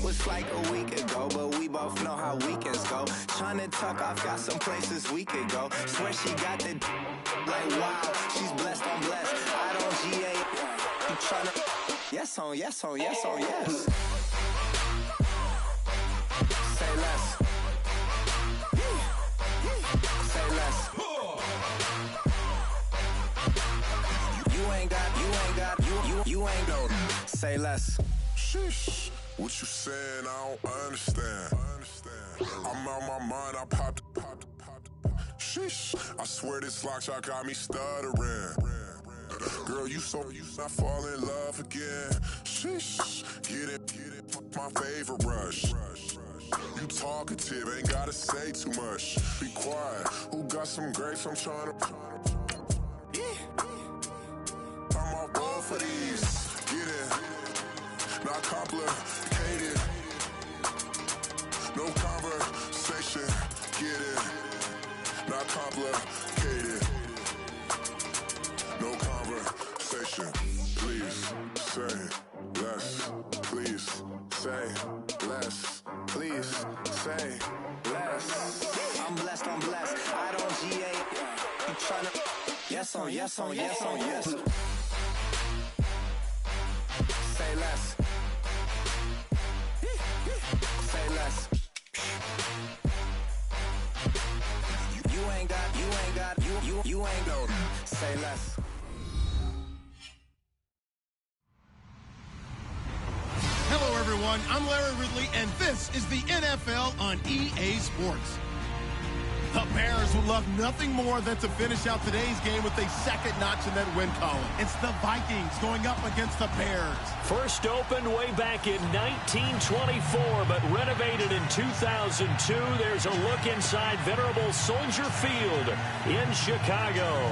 was like a week ago, but we both know how weekends go. Tryna tuck off, got some places we could go. Swear she got the like wow, she's blessed, I'm blessed. I don't GA. You tryna yes on yes on yes on yes. Say less. Say less. You ain't gon' say less. Sheesh, what you saying? I don't understand. I'm out my mind. I popped. Sheesh, I swear this lock shot got me stuttering. Girl, you not fall in love again. Sheesh, get it, my favorite rush. You talkative, ain't gotta say too much. Be quiet. Who got some grapes? I'm trying to. I'm off both of these. Get it, not complicated. No conversation. Get it, not complicated. No conversation. Please say less. Please say less. Please say less. I'm blessed, I don't GA. You tryna yes on yes on yes on yes. Say less. Say less. You ain't gon' say less. Hello, everyone. I'm Larry Ridley, and this is the NFL on EA Sports. The Bears would love nothing more than to finish out today's game with a second notch in that win column. It's the Vikings going up against the Bears. First opened way back in 1924, but renovated in 2002. There's a look inside venerable Soldier Field in Chicago.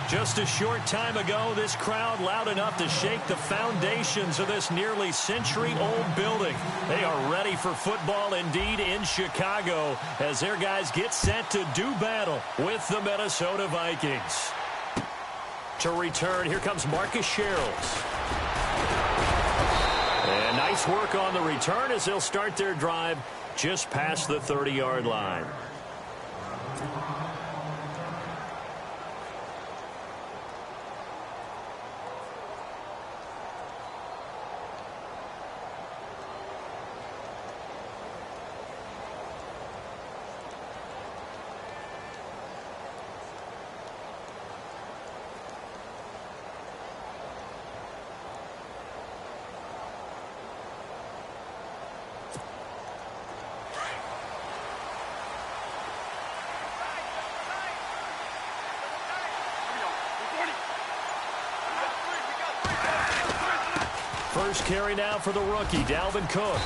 Just a short time ago, this crowd loud enough to shake the foundations of this nearly century-old building. They are ready for football indeed in Chicago as their guys get set to do battle with the Minnesota Vikings. To return, here comes Marcus Sherrills. And nice work on the return as they'll start their drive just past the 30-yard line. First carry now for the rookie, Dalvin Cook.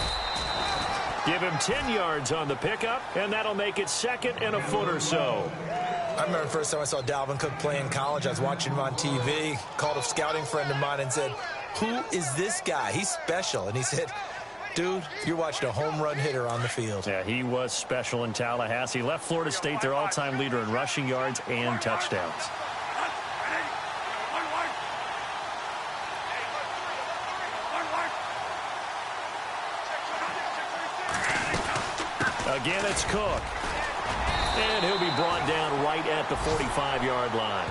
Give him 10 yards on the pickup, and that'll make it second and a foot or so. I remember the first time I saw Dalvin Cook play in college. I was watching him on TV, called a scouting friend of mine and said, "Who is this guy? He's special." And he said, "Dude, you're watching a home run hitter on the field." Yeah, he was special in Tallahassee. Left Florida State their all-time leader in rushing yards and touchdowns. Again, it's Cook. And he'll be brought down right at the 45-yard line.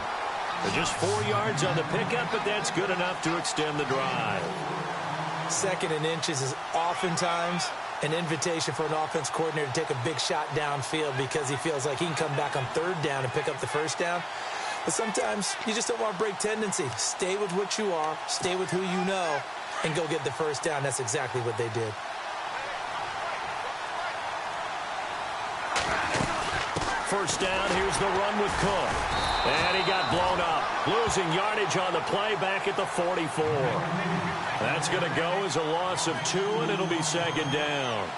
Just 4 yards on the pickup, but that's good enough to extend the drive. Second and inches is oftentimes an invitation for an offense coordinator to take a big shot downfield because he feels like he can come back on third down and pick up the first down. But sometimes you just don't want to break tendency. Stay with what you are, stay with who you know, and go get the first down. That's exactly what they did. First down, here's the run with Cook. And he got blown up. Losing yardage on the play back at the 44. That's going to go as a loss of 2, and it'll be second down.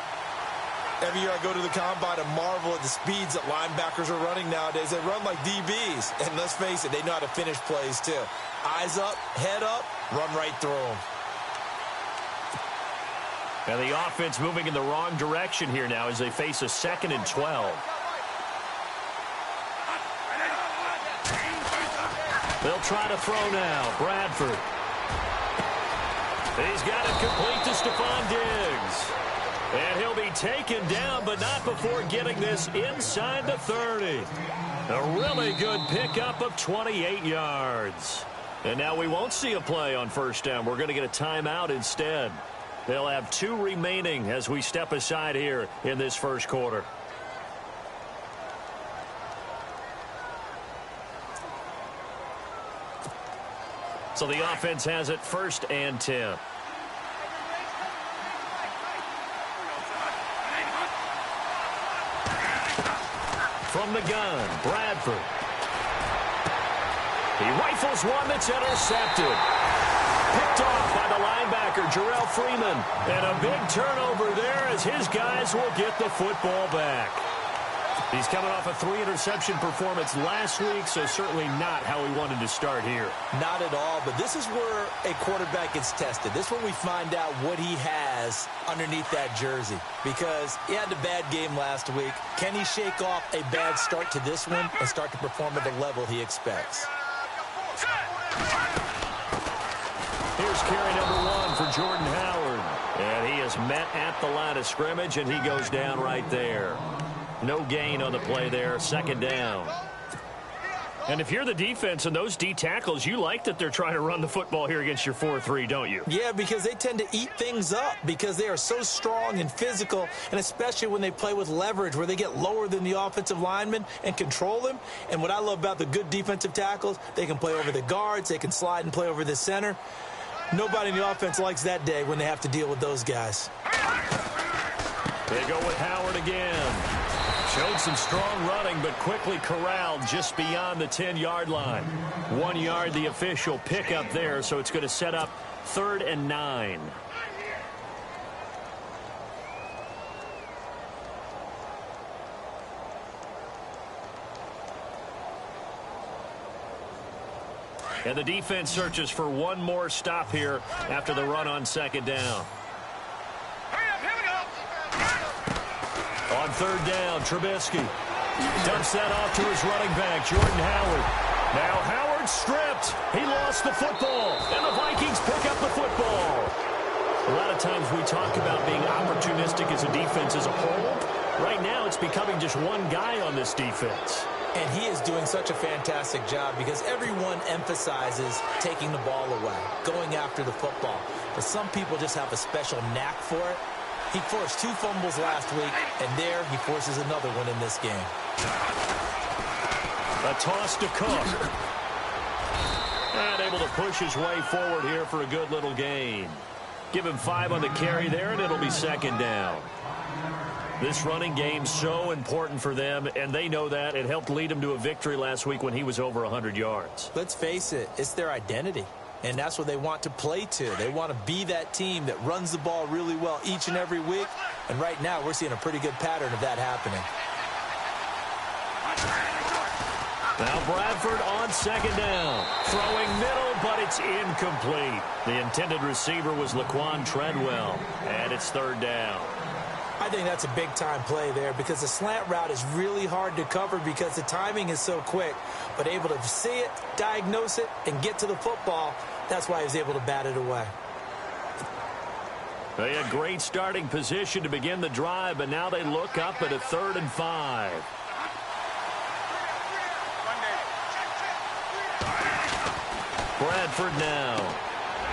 Every year I go to the combine and marvel at the speeds that linebackers are running nowadays. They run like DBs. And let's face it, they know how to finish plays too. Eyes up, head up, run right through them. And the offense moving in the wrong direction here now as they face a 2nd and 12. They'll try to throw now. Bradford. He's got it complete to Stephon Diggs. And he'll be taken down, but not before getting this inside the 30. A really good pickup of 28 yards. And now we won't see a play on first down. We're going to get a timeout instead. They'll have 2 remaining as we step aside here in this first quarter. So the offense has it 1st and 10. From the gun, Bradford. He rifles one that's intercepted. Picked off by the linebacker, Jarrell Freeman. And a big turnover there as his guys will get the football back. He's coming off a 3-interception performance last week, so certainly not how he wanted to start here. Not at all, but this is where a quarterback gets tested. This is when we find out what he has underneath that jersey, because he had a bad game last week. Can he shake off a bad start to this one and start to perform at the level he expects? Here's carry number 1 for Jordan Howard. And he is met at the line of scrimmage, and he goes down right there. No gain on the play there, 2nd down. And if you're the defense and those D tackles, you like that they're trying to run the football here against your 4-3, don't you? Yeah, because they tend to eat things up because they are so strong and physical, and especially when they play with leverage where they get lower than the offensive lineman and control them. And what I love about the good defensive tackles, they can play over the guards, they can slide and play over the center. Nobody in the offense likes that day when they have to deal with those guys. They go with Howard again. Showed some strong running, but quickly corralled just beyond the 10-yard line. 1 yard, the official pickup there, so it's going to set up 3rd and 9. And the defense searches for one more stop here after the run on 2nd down. On 3rd down, Trubisky dumps that off to his running back, Jordan Howard. Now Howard stripped. He lost the football, and the Vikings pick up the football. A lot of times we talk about being opportunistic as a defense as a whole. Right now it's becoming just one guy on this defense. And he is doing such a fantastic job because everyone emphasizes taking the ball away, going after the football. But some people just have a special knack for it. He forced 2 fumbles last week, and there he forces another one in this game. A toss to Cook. And able to push his way forward here for a good little gain. Give him 5 on the carry there, and it'll be 2nd down. This running game so important for them, and they know that. It helped lead them to a victory last week when he was over 100 yards. Let's face it, it's their identity. And that's what they want to play to. They want to be that team that runs the ball really well each and every week. And right now, we're seeing a pretty good pattern of that happening. Now Bradford on 2nd down. Throwing middle, but it's incomplete. The intended receiver was Laquan Treadwell. And it's 3rd down. I think that's a big-time play there because the slant route is really hard to cover because the timing is so quick. But able to see it, diagnose it, and get to the football, that's why he was able to bat it away. They had great starting position to begin the drive, but now they look up at a 3rd and 5. Bradford now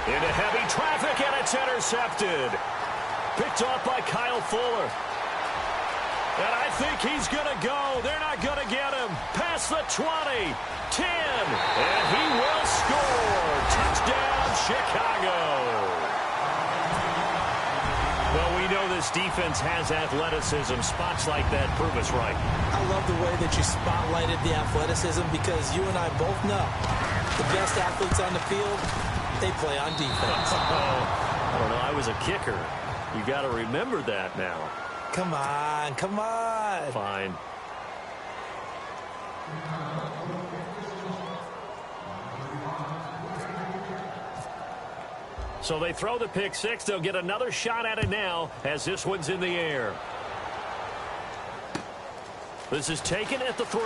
into heavy traffic, and it's intercepted. Picked off by Kyle Fuller. And I think he's going to go. They're not going to get him. Past the 20, 10, and he will score. Touchdown, Chicago. Well, we know this defense has athleticism. Spots like that prove us right. I love the way that you spotlighted the athleticism because you and I both know the best athletes on the field, they play on defense. I don't know. I was a kicker. You got to remember that now. Come on, come on. Fine. So they throw the pick 6. They'll get another shot at it now as this one's in the air. This is taken at the 3.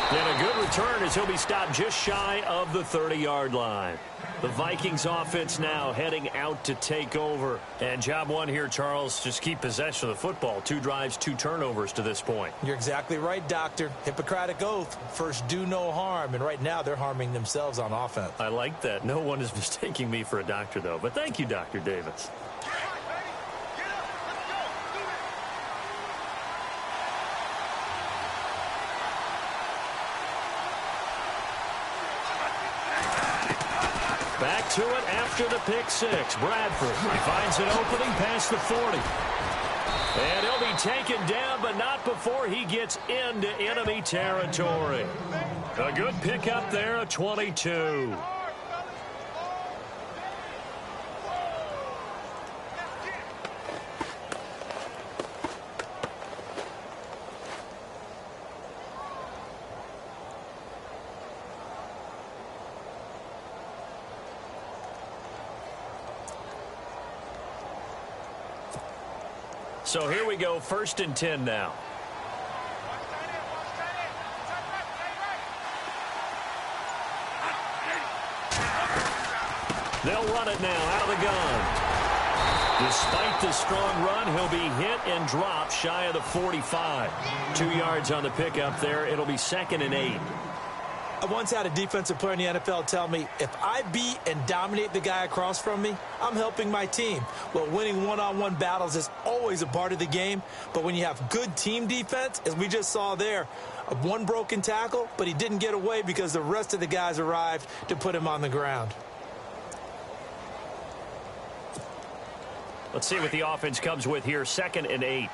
And a good return as he'll be stopped just shy of the 30-yard line. The Vikings offense now heading out to take over. And job one here, Charles, just keep possession of the football. 2 drives, 2 turnovers to this point. You're exactly right, Doctor. Hippocratic oath. First, do no harm. And right now, they're harming themselves on offense. I like that. No one is mistaking me for a doctor, though. But thank you, Dr. Davis. Back to it after the pick 6. Bradford, he finds an opening past the 40. And he'll be taken down, but not before he gets into enemy territory. A good pickup there, a 22. So here we go, 1st and 10 now. They'll run it now out of the gun. Despite the strong run, he'll be hit and dropped shy of the 45. 2 yards on the pickup there. It'll be 2nd and 8. I once had a defensive player in the NFL tell me, if I beat and dominate the guy across from me, I'm helping my team. Well, winning one-on-one battles is always a part of the game, but when you have good team defense, as we just saw there, one broken tackle, but he didn't get away because the rest of the guys arrived to put him on the ground. Let's see what the offense comes with here, 2nd and 8.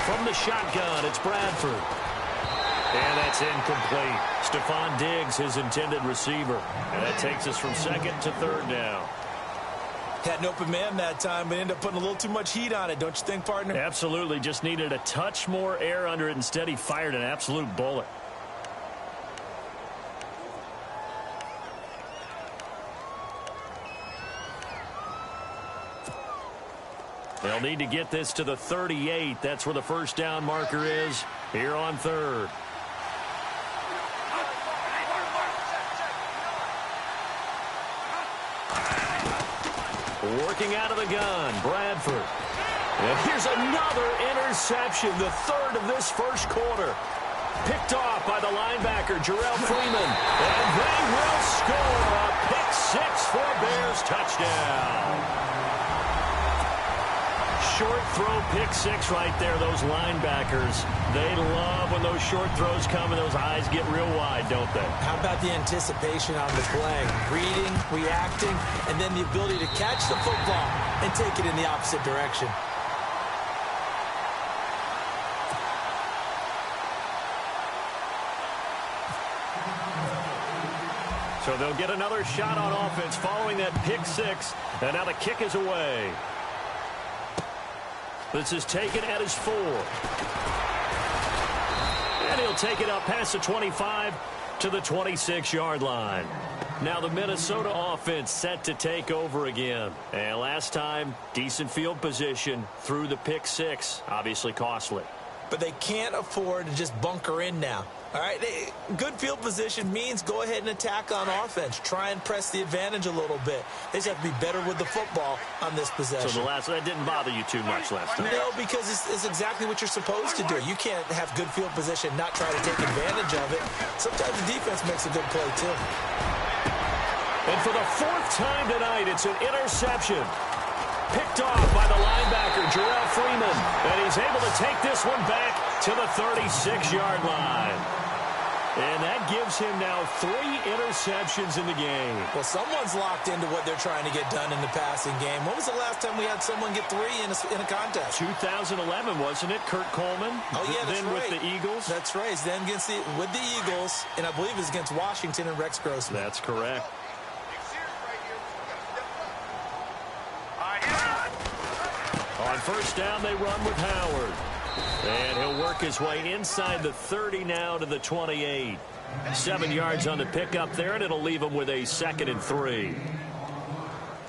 From the shotgun, it's Bradford. And that's incomplete. Stephon Diggs, his intended receiver. And that takes us from 2nd to 3rd down. Had an open man that time, but ended up putting a little too much heat on it, don't you think, partner? Absolutely. Just needed a touch more air under it. Instead, he fired an absolute bullet. They'll need to get this to the 38. That's where the 1st down marker is here on 3rd. Working out of the gun, Bradford. And here's another interception, the 3rd of this 1st quarter. Picked off by the linebacker, Jarrell Freeman. And they will score a pick 6 for a Bears touchdown. Short throw, pick 6 right there. Those linebackers, they love when those short throws come and those eyes get real wide, don't they? How about the anticipation on the play? Reading, reacting, and then the ability to catch the football and take it in the opposite direction. So they'll get another shot on offense following that pick 6, and now the kick is away. This is taken at his 4. And he'll take it up past the 25 to the 26-yard line. Now the Minnesota offense set to take over again. And last time, decent field position through the pick 6. Obviously costly. But they can't afford to just bunker in now. All right, good field position means go ahead and attack on offense. Try and press the advantage a little bit. They just have to be better with the football on this possession. So that didn't bother you too much last time? No, because it's exactly what you're supposed to do. You can't have good field position, not try to take advantage of it. Sometimes the defense makes a good play, too. And for the 4th time tonight, it's an interception. Picked off by the linebacker, Jarrell Freeman. And he's able to take this one back to the 36-yard line. And that gives him now 3 interceptions in the game. Well, someone's locked into what they're trying to get done in the passing game. When was the last time we had someone get 3 in a contest? 2011, wasn't it? Kurt Coleman. Oh, yeah, that's then right. With the Eagles. That's right. Then with the Eagles, and I believe it was against Washington and Rex Grossman. That's correct. On 1st down, they run with Howard. And he'll work his way inside the 30 now to the 28. 7 yards on the pickup there, and it'll leave him with a 2nd and 3.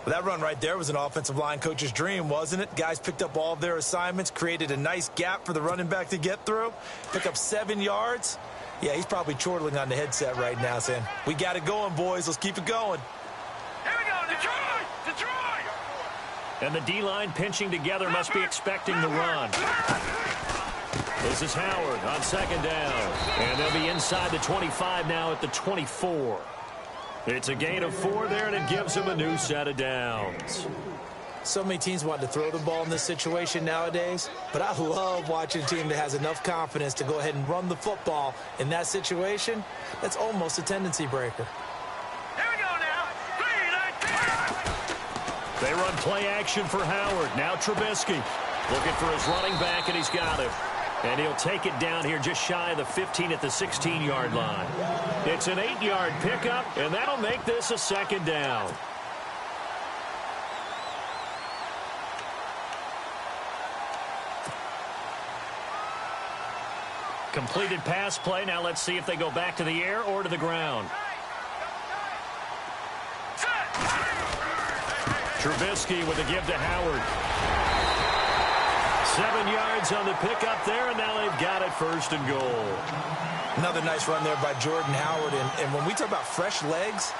Well, that run right there was an offensive line coach's dream, wasn't it? Guys picked up all of their assignments, created a nice gap for the running back to get through, pick up 7 yards. Yeah, he's probably chortling on the headset right now saying, we got it going, boys. Let's keep it going. Here we go, Detroit! Detroit! And the D-line pinching together must be expecting the run. This is Howard on second down. And they'll be inside the 25 now at the 24. It's a gain of 4 there, and it gives them a new set of downs. So many teams want to throw the ball in this situation nowadays, but I love watching a team that has enough confidence to go ahead and run the football in that situation. That's almost a tendency breaker. Here we go now. 3-19. They run play action for Howard. Now Trubisky looking for his running back, and he's got him. And he'll take it down here just shy of the 15 at the 16-yard line. It's an 8-yard pickup, and that'll make this a second down. Completed pass play. Now let's see if they go back to the air or to the ground. Trubisky with a give to Howard. 7 yards on the pickup there, and now they've got it 1st and goal. Another nice run there by Jordan Howard. And when we talk about fresh legs,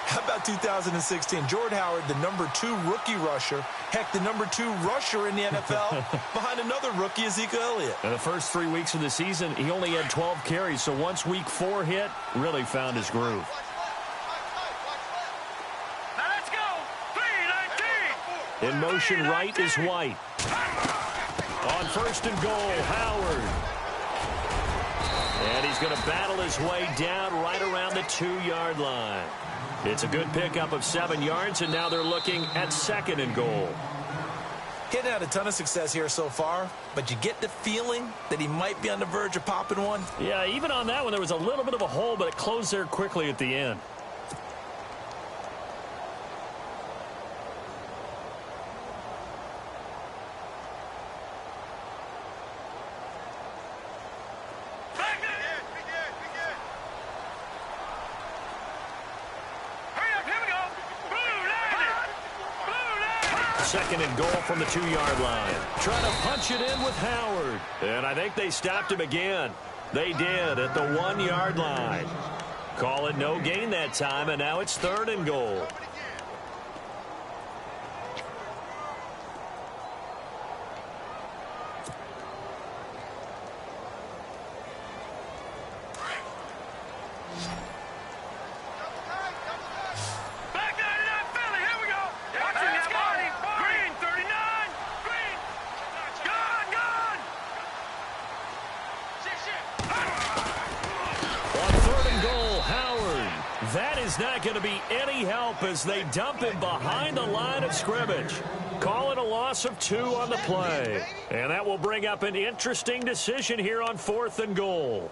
how about 2016? Jordan Howard, the #2 rookie rusher. Heck, the #2 rusher in the NFL behind another rookie, Ezekiel Elliott. In the first 3 weeks of the season, he only had 12 carries. So once week 4 hit, really found his groove. Now let's go. 3-19. In motion right is White. On 1st and goal, Howard. And he's going to battle his way down right around the 2-yard line. It's a good pickup of 7 yards, and now they're looking at 2nd and goal. He hadn't had a ton of success here so far, but you get the feeling that he might be on the verge of popping one. Yeah, even on that one, there was a little bit of a hole, but it closed there quickly at the end. Second and goal from the 2-yard line. Trying to punch it in with Howard. And I think they stopped him again. They did at the 1-yard line. Call it no gain that time, and now it's 3rd and goal. Not going to be any help as they dump him behind the line of scrimmage. Call it a loss of 2 on the play. And that will bring up an interesting decision here on 4th and goal.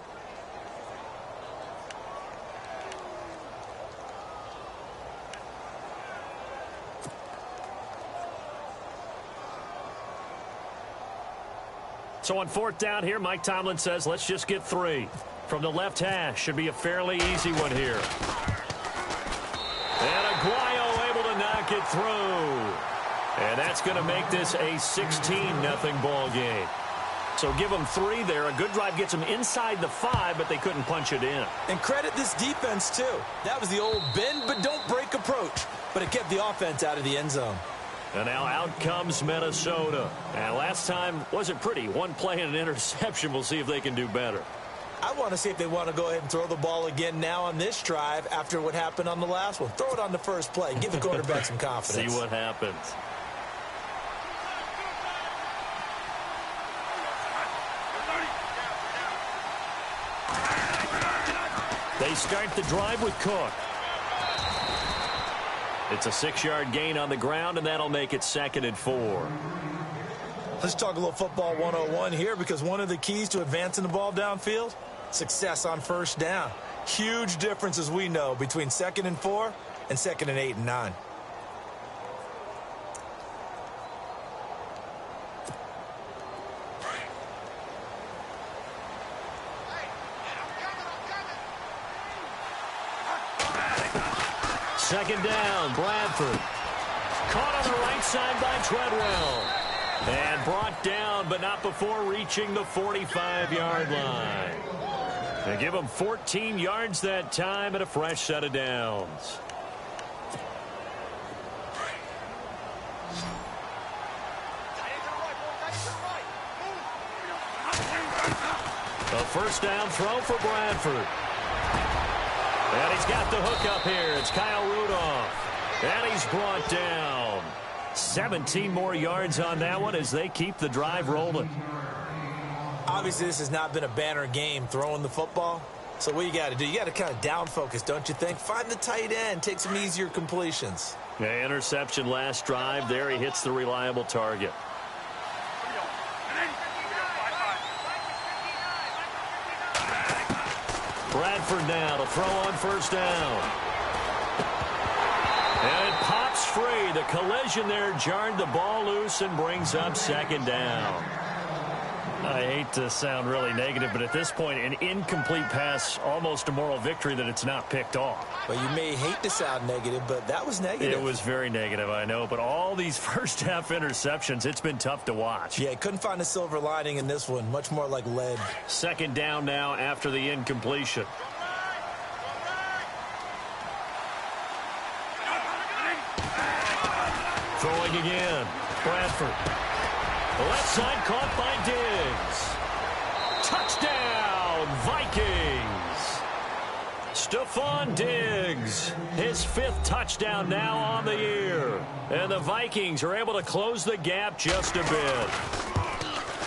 So on 4th down here, Mike Tomlin says, let's just get 3. From the left hash, should be a fairly easy one here. And Aguayo able to knock it through. And that's going to make this a 16-0 ball game. So give them 3 there. A good drive gets them inside the 5, but they couldn't punch it in. And credit this defense, too. That was the old bend but don't break approach. But it kept the offense out of the end zone. And now out comes Minnesota. And last time wasn't pretty. 1 play and an interception. We'll see if they can do better. I want to see if they want to go ahead and throw the ball again now on this drive after what happened on the last one. Throw it on the first play. Give the quarterback some confidence. See what happens. They start the drive with Cook. It's a 6-yard gain on the ground, and that'll make it 2nd and 4. Let's talk a little football 101 here, because one of the keys to advancing the ball downfield, success on 1st down. Huge difference, as we know, between 2nd and 4 and 2nd and 8 and 9. Second down, Bradford. Caught on the right side by Treadwell. And brought down, but not before reaching the 45-yard line. They give him 14 yards that time and a fresh set of downs. A first down throw for Bradford. And he's got the hook up here. It's Kyle Rudolph. And he's brought down. 17 more yards on that one as they keep the drive rolling. Obviously, this has not been a banner game throwing the football. So what you got to do, you got to kind of down focus, don't you think? Find the tight end, take some easier completions. Yeah, interception last drive. There he hits the reliable target. Bradford now to throw on first down. And it pops free. The collision there jarred the ball loose and brings up second down. I hate to sound really negative, but at this point, an incomplete pass, almost a moral victory that it's not picked off. Well, you may hate to sound negative, but that was negative. It was very negative, I know. But all these first-half interceptions, it's been tough to watch. Yeah, couldn't find a silver lining in this one. Much more like lead. Second down now after the incompletion. Throwing again. Bradford. Left side caught by Diggs. Touchdown, Vikings. Stephon Diggs, his 5th touchdown now on the year. And the Vikings are able to close the gap just a bit.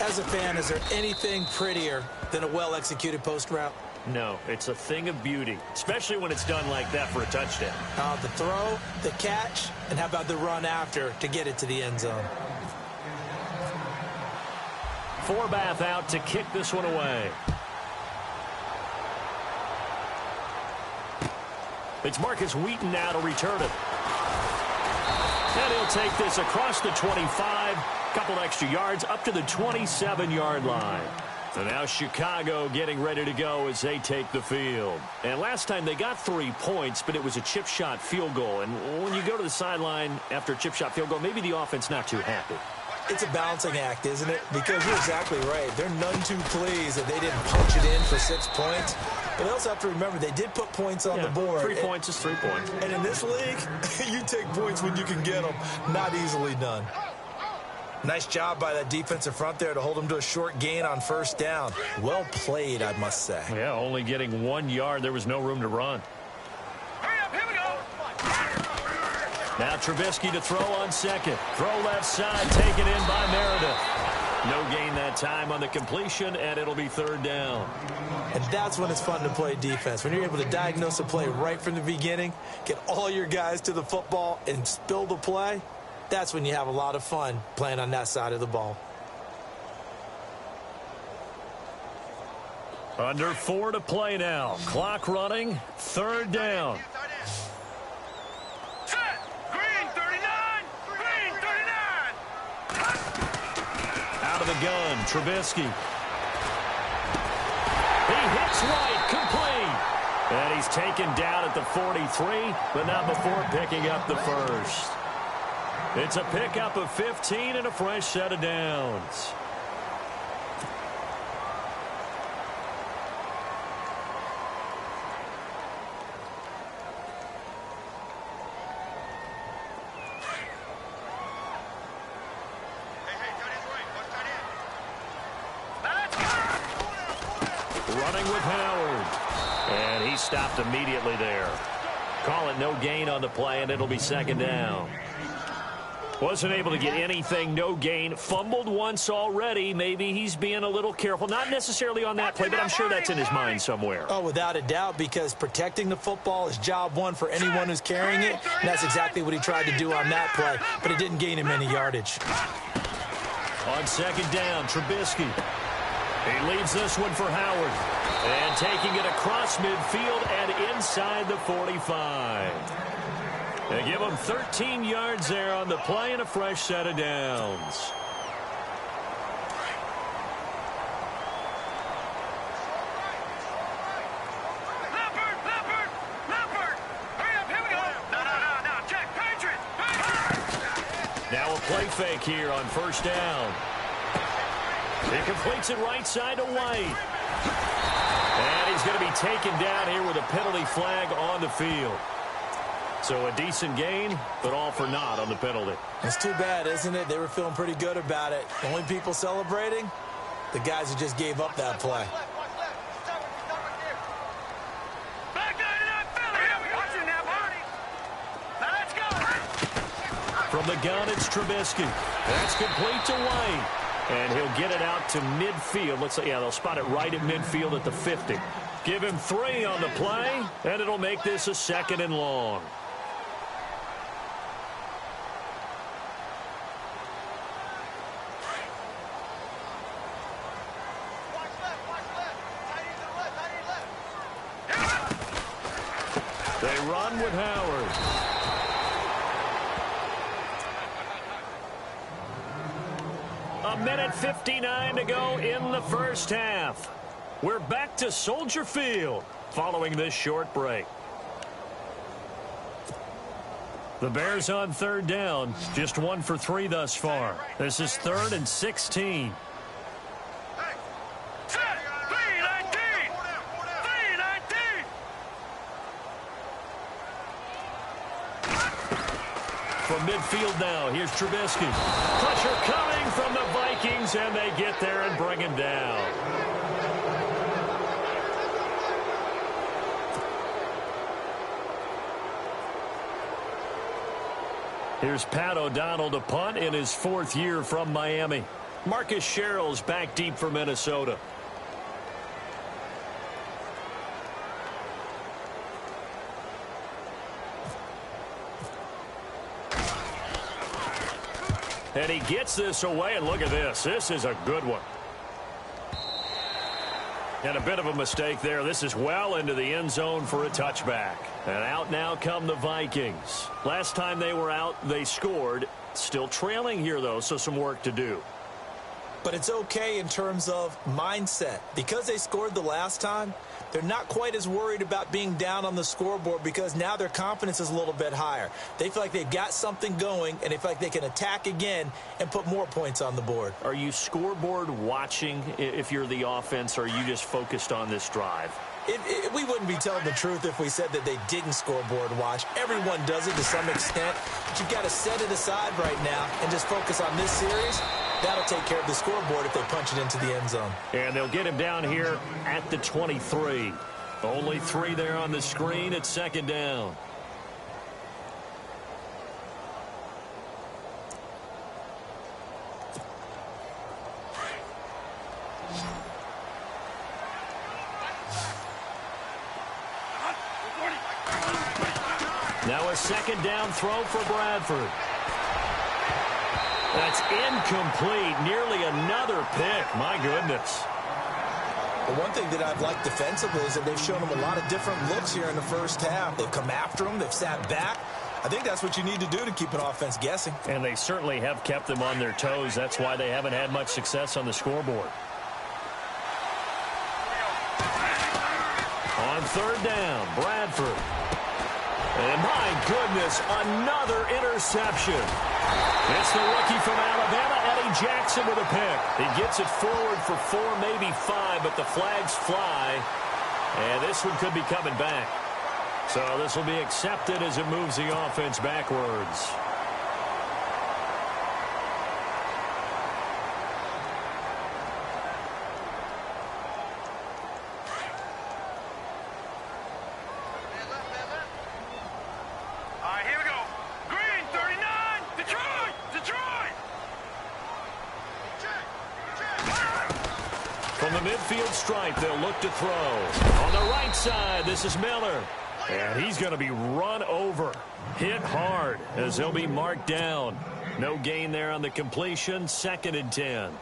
As a fan, is there anything prettier than a well-executed post route? No, it's a thing of beauty, especially when it's done like that for a touchdown. The throw, the catch, and how about the run after to get it to the end zone? Forbath out to kick this one away. It's Marcus Wheaton now to return it. And he'll take this across the 25, couple extra yards up to the 27-yard line. So now Chicago getting ready to go as they take the field. And last time they got 3 points, but it was a chip shot field goal. And when you go to the sideline after a chip shot field goal, maybe the offense not too happy. It's a balancing act, isn't it? Because you're exactly right. They're none too pleased that they didn't punch it in for 6 points. But they also have to remember they did put points on the board. 3 points is 3 points. And in this league, you take points when you can get them. Not easily done. Nice job by that defensive front there to hold them to a short gain on first down. Well played, I must say. Yeah, only getting 1 yard. There was no room to run. Hurry up, here we go. Now Trubisky to throw on second. Throw left side, taken in by Meredith. No gain that time on the completion, and it'll be third down. And that's when it's fun to play defense. When you're able to diagnose a play right from the beginning, get all your guys to the football, and spill the play, that's when you have a lot of fun playing on that side of the ball. Under 4 to play now. Clock running. Third down. Set. Green 39. Green 39. Out of the gun, Trubisky. He hits right, complete. And he's taken down at the 43, but not before picking up the first. It's a pickup of 15 and a fresh set of downs. Running with Howard. And he stopped immediately there. Call it no gain on the play, and it'll be second down. Wasn't able to get anything, no gain. Fumbled once already. Maybe he's being a little careful. Not necessarily on that play, but I'm sure that's in his mind somewhere. Oh, without a doubt, because protecting the football is job one for anyone who's carrying it. And that's exactly what he tried to do on that play, but it didn't gain him any yardage. On second down, Trubisky. He leaves this one for Howard. And taking it across midfield and inside the 45. They give him 13 yards there on the play and a fresh set of downs. Leopard! Hurry up, here we go. No, check. Patriot! fake here on first down. He completes it right side to White. And he's going to be taken down here with a penalty flag on the field. So a decent gain, but all for naught on the penalty. It's too bad, isn't it? They were feeling pretty good about it. Only people celebrating, the guys who just gave up that play. From the gun, it's Trubisky. That's complete to White. And he'll get it out to midfield. Looks like, yeah, they'll spot it right at midfield at the 50. Give him 3 on the play, and it'll make this a 2nd and long. They run with Howard. A minute 59 to go in the first half. We're back to Soldier Field following this short break. The Bears on 3rd down. Just 1 for 3 thus far. This is 3rd and 16. From midfield now, here's Trubisky. Pressure coming from the Vikings, and they get there and bring him down. Here's Pat O'Donnell to punt in his 4th year from Miami. Marcus Sherrill's back deep for Minnesota. And he gets this away, and look at this. This is a good one. And a bit of a mistake there. This is well into the end zone for a touchback. And out now come the Vikings. Last time they were out, they scored. Still trailing here, though, so some work to do. But it's okay in terms of mindset. Because they scored the last time, they're not quite as worried about being down on the scoreboard because now their confidence is a little bit higher. They feel like they've got something going, and they feel like they can attack again and put more points on the board. Are you scoreboard watching if you're the offense, or are you just focused on this drive? We wouldn't be telling the truth if we said that they didn't scoreboard watch. Everyone does it to some extent, but you've got to set it aside right now and just focus on this series. That'll take care of the scoreboard if they punch it into the end zone. And they'll get him down here at the 23. Only 3 there on the screen at 2nd down. Now a 2nd down throw for Bradford. That's incomplete. Nearly another pick. My goodness. The one thing that I've liked defensively is that they've shown them a lot of different looks here in the first half. They've come after them. They've sat back. I think that's what you need to do to keep an offense guessing. And they certainly have kept them on their toes. That's why they haven't had much success on the scoreboard. On 3rd down, Bradford. And my goodness, another interception. It's the rookie from Alabama, Eddie Jackson, with a pick. He gets it forward for 4, maybe 5, but the flags fly. And this one could be coming back. So this will be accepted as it moves the offense backwards. From the midfield stripe, they'll look to throw. On the right side, this is Miller. And he's going to be run over. Hit hard as he'll be marked down. No gain there on the completion. 2nd and 10.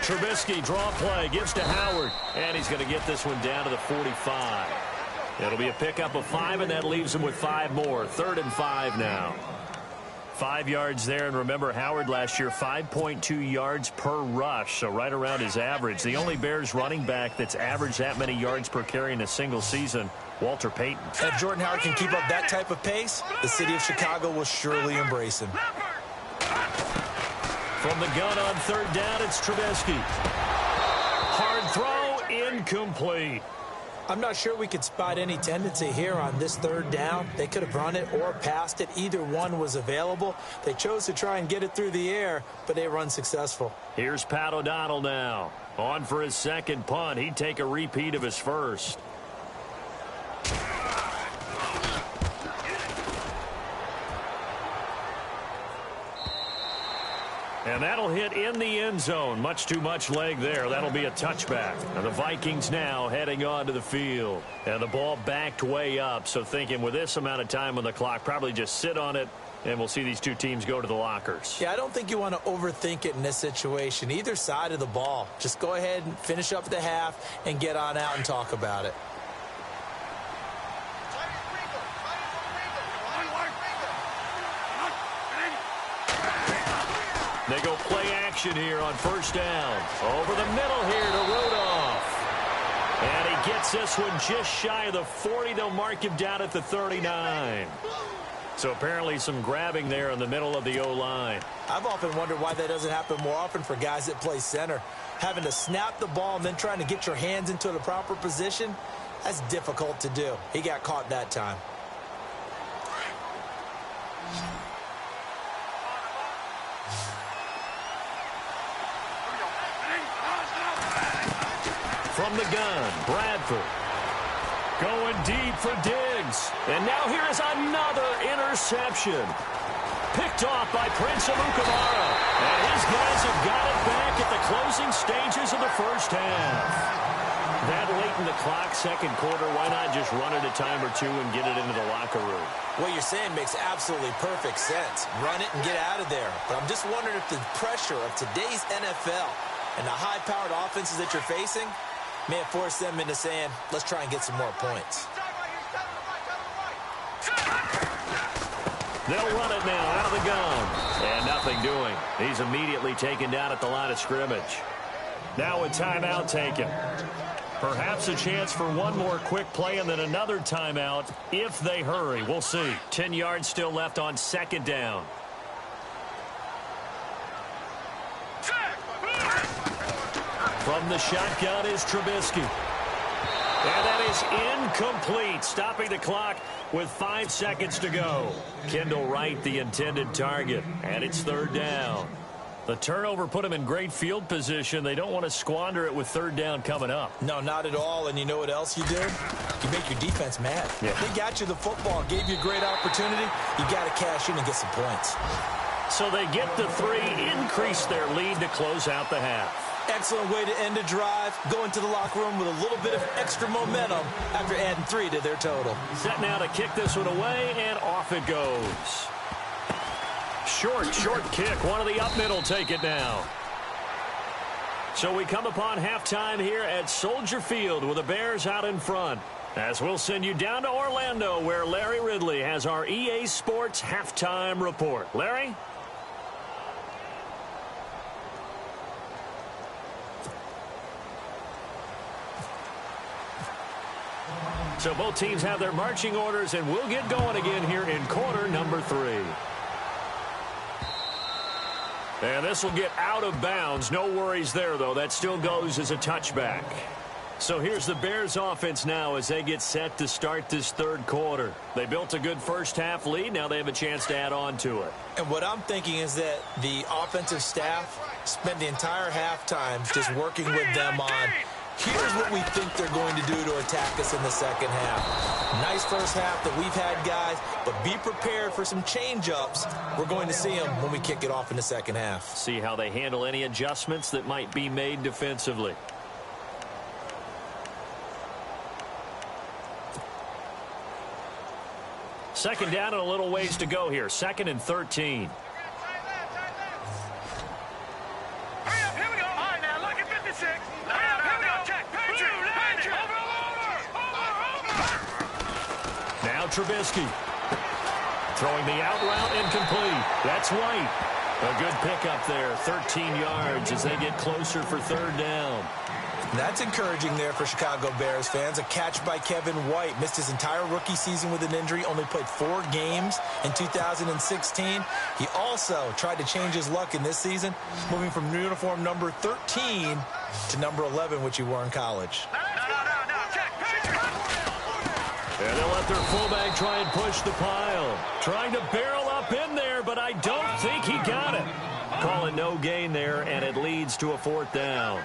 Trubisky draw play, gives to Howard. And he's going to get this one down to the 45. It'll be a pickup of 5, and that leaves him with 5 more. 3rd and 5 now. 5 yards there, and remember Howard last year, 5.2 yards per rush, so right around his average. The only Bears running back that's averaged that many yards per carry in a single season, Walter Payton. If Jordan Howard can keep up that type of pace, the city of Chicago will surely embrace him. From the gun on third down, it's Trubisky. Hard throw, incomplete. I'm not sure we could spot any tendency here on this third down. They could have run it or passed it. Either one was available. They chose to try and get it through the air, but they were unsuccessful. Here's Pat O'Donnell now. On for his second punt. He'd take a repeat of his first. And that'll hit in the end zone. Much too much leg there. That'll be a touchback. And the Vikings now heading onto the field. And the ball backed way up. So thinking with this amount of time on the clock, probably just sit on it, and we'll see these two teams go to the lockers. Yeah, I don't think you want to overthink it in this situation. Either side of the ball. Just go ahead and finish up the half and get on out and talk about it. They go play action here on first down. Over the middle here to Rudolph. And he gets this one just shy of the 40. They'll mark him down at the 39. So apparently some grabbing there in the middle of the O-line. I've often wondered why that doesn't happen more often for guys that play center. Having to snap the ball and then trying to get your hands into the proper position, that's difficult to do. He got caught that time. From the gun, Bradford. Going deep for Diggs. And now here is another interception. Picked off by Prince Amukamara. And his guys have got it back at the closing stages of the first half. That late in the clock, second quarter, why not just run it a time or two and get it into the locker room? What you're saying makes absolutely perfect sense. Run it and get out of there. But I'm just wondering if the pressure of today's NFL and the high-powered offenses that you're facing may have forced them into saying, let's try and get some more points. They'll run it now out of the gun. And nothing doing. He's immediately taken down at the line of scrimmage. Now a timeout taken. Perhaps a chance for one more quick play and then another timeout if they hurry. We'll see. 10 yards still left on second down. From the shotgun is Trubisky. And that is incomplete, stopping the clock with 5 seconds to go. Kendall Wright, the intended target, and it's third down. The turnover put him in great field position. They don't want to squander it with third down coming up. No, not at all. And you know what else you do? You make your defense mad. Yeah. They got you the football, gave you a great opportunity. You got to cash in and get some points. So they get the 3, increase their lead to close out the half. Excellent way to end a drive. Go into the locker room with a little bit of extra momentum after adding 3 to their total. Set now to kick this one away, and off it goes. Short kick. One of the up middle take it now. So we come upon halftime here at Soldier Field with the Bears out in front. As we'll send you down to Orlando where Larry Ridley has our EA Sports halftime report. Larry? So both teams have their marching orders, and we'll get going again here in quarter number 3. And this will get out of bounds. No worries there, though. That still goes as a touchback. So here's the Bears offense now as they get set to start this third quarter. They built a good first half lead. Now they have a chance to add on to it. And what I'm thinking is that the offensive staff spent the entire halftime just working with them on, here's what we think they're going to do to attack us in the second half. Nice first half that we've had, guys, but be prepared for some change-ups. We're going to see them when we kick it off in the second half. See how they handle any adjustments that might be made defensively. Second down and a little ways to go here. 2nd and 13. Hurry up, here we go. All right, now look at 56. Hurry up, here we go. Check. Patriot. Over. Now Trubisky. Throwing the out route incomplete. That's White. A good pickup there, 13 yards as they get closer for third down. That's encouraging there for Chicago Bears fans. A catch by Kevin White. Missed his entire rookie season with an injury. Only played 4 games in 2016. He also tried to change his luck in this season, moving from uniform number 13 to number 11, which he wore in college. And they'll let their fullback try and push the pile. Trying to barrel up in there, but I don't think he got it. Call it no gain there, and it leads to a 4th down.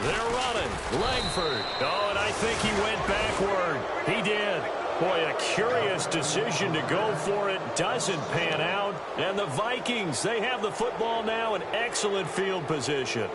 They're running. Langford. Oh, and I think he went backward. He did. Boy, a curious decision to go for it. Doesn't pan out. And the Vikings, they have the football now in excellent field position.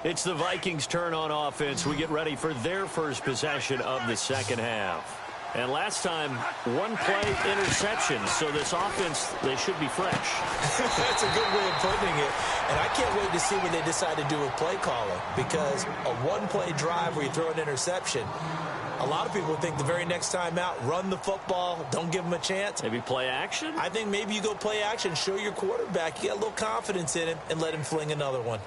It's the Vikings' turn on offense. We get ready for their first possession of the second half. And last time, 1-play interception. So this offense, they should be fresh. That's a good way of putting it. And I can't wait to see what they decide to do with play calling. Because a 1-play drive where you throw an interception, a lot of people think the very next time out, run the football, don't give them a chance. Maybe play action? I think maybe you go play action, show your quarterback, you got a little confidence in him, and let him fling another one.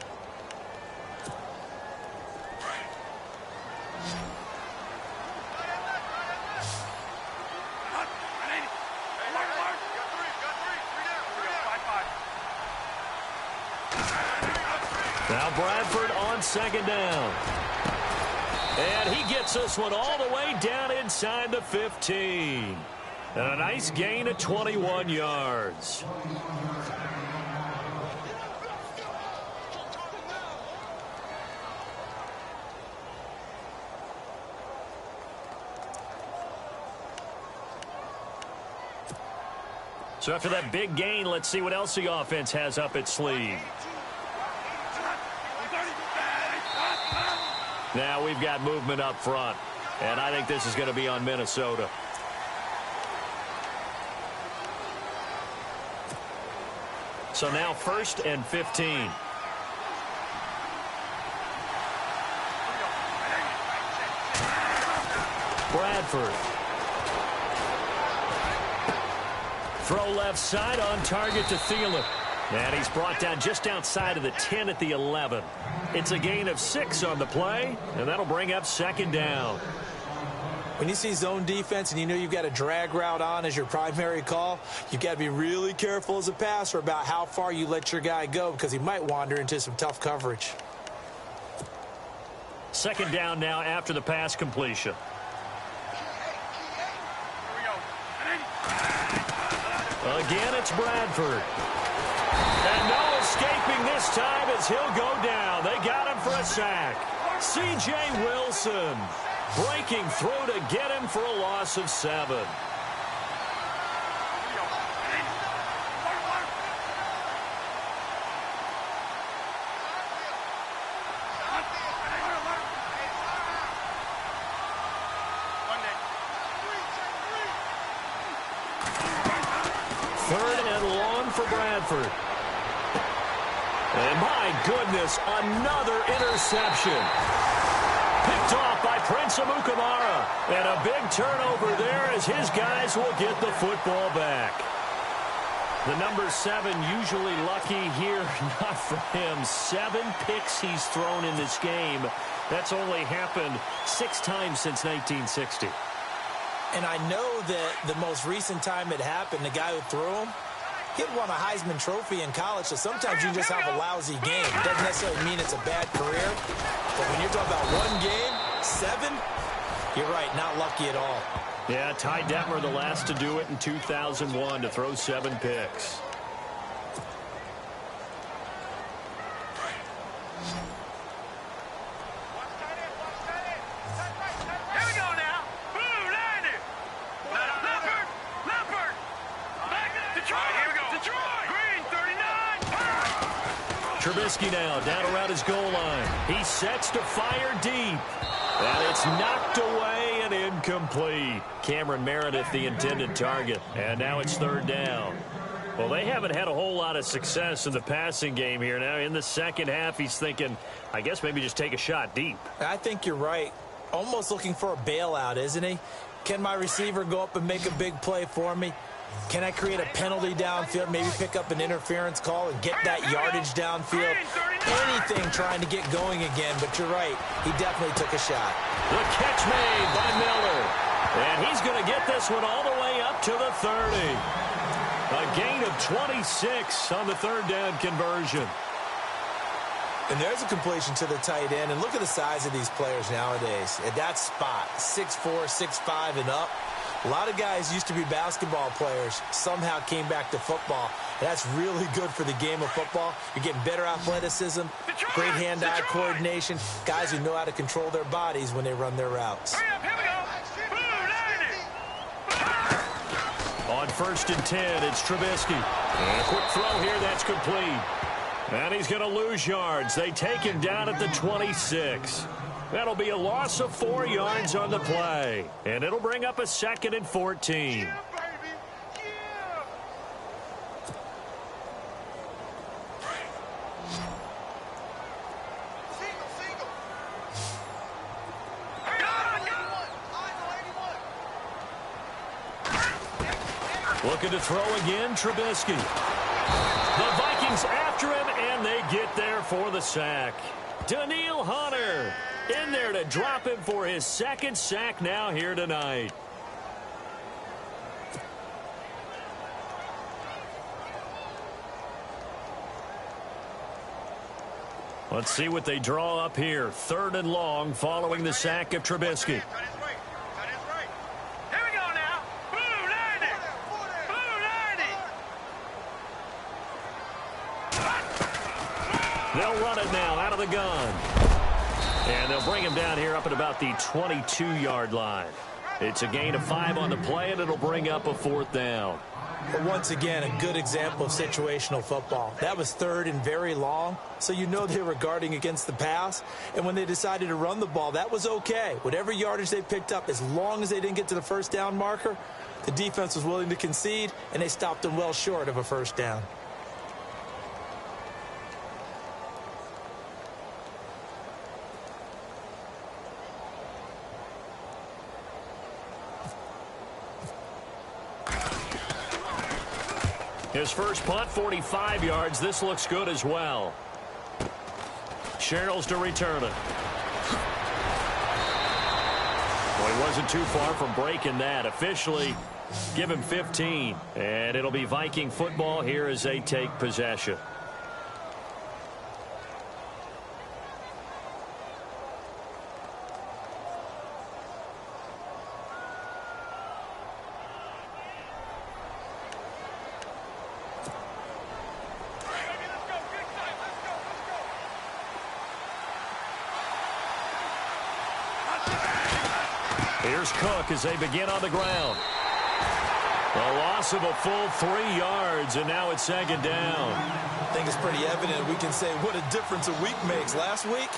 Now Bradford on second down. And he gets this one all the way down inside the 15. And a nice gain of 21 yards. So after that big gain, let's see what else the offense has up its sleeve. Now we've got movement up front, and I think this is going to be on Minnesota. So now 1st and 15. Bradford. Throw left side on target to Thielen. And he's brought down just outside of the 10 at the 11. It's a gain of 6 on the play, and that'll bring up second down. When you see zone defense and you know you've got a drag route on as your primary call, you've got to be really careful as a passer about how far you let your guy go because he might wander into some tough coverage. Second down now after the pass completion. Again, it's Bradford. And no escaping this time as he'll go down. They got him for a sack. C.J. Wilson breaking through to get him for a loss of 7. Third and long for Bradford. And my goodness, another interception. Picked off by Prince Amukamara. And a big turnover there as his guys will get the football back. The number 7 usually lucky here. Not for him. 7 picks he's thrown in this game. That's only happened 6 times since 1960. And I know that the most recent time it happened, the guy who threw him, he had won a Heisman Trophy in college, so sometimes you just have a lousy game. It doesn't necessarily mean it's a bad career. But when you're talking about one game, 7, you're right, not lucky at all. Yeah, Ty Detmer, the last to do it in 2001, to throw 7 picks. Here we go now. Blue landed. Trubisky now down around his goal line. He sets to fire deep. And it's knocked away and incomplete. Cameron Meredith, the intended target. And now it's third down. Well, they haven't had a whole lot of success in the passing game here. Now, in the second half, he's thinking, I guess maybe just take a shot deep. I think you're right. Almost looking for a bailout, isn't he? Can my receiver go up and make a big play for me? Can I create a penalty downfield, maybe pick up an interference call and get that yardage downfield? Anything trying to get going again, but you're right. He definitely took a shot. The catch made by Miller. And he's going to get this one all the way up to the 30. A gain of 26 on the third down conversion. And there's a completion to the tight end. And look at the size of these players nowadays. At that spot, 6'4", 6'5", and up. A lot of guys used to be basketball players, somehow came back to football. And that's really good for the game of football. You're getting better athleticism, great hand-eye coordination, guys who know how to control their bodies when they run their routes. Hurry up, here we go. On 1st and 10, it's Trubisky. And a quick throw here, that's complete. And he's going to lose yards. They take him down at the 26. That'll be a loss of 4 yards on the play. And it'll bring up a 2nd and 14. Yeah, baby. Yeah. Single. Looking to throw again, Trubisky. The Vikings after him, and they get there for the sack. Daniil Hunter in there to drop him for his 2nd sack now here tonight. Let's see what they draw up here. 3rd and long following the sack of Trubisky. They'll run it now out of the gun. And they'll bring him down here up at about the 22-yard line. It's a gain of 5 on the play, and it'll bring up a 4th down. But once again, a good example of situational football. That was 3rd and very long, so you know they were guarding against the pass. And when they decided to run the ball, that was okay. Whatever yardage they picked up, as long as they didn't get to the 1st down marker, the defense was willing to concede, and they stopped them well short of a 1st down. His first punt, 45 yards. This looks good as well. Sherrills to return it. Well, he wasn't too far from breaking that. Officially, give him 15. And it'll be Viking football here as they take possession. Here's Cook as they begin on the ground. A loss of a full 3 yards, and now it's 2nd down. I think it's pretty evident. We can say what a difference a week makes. Last week,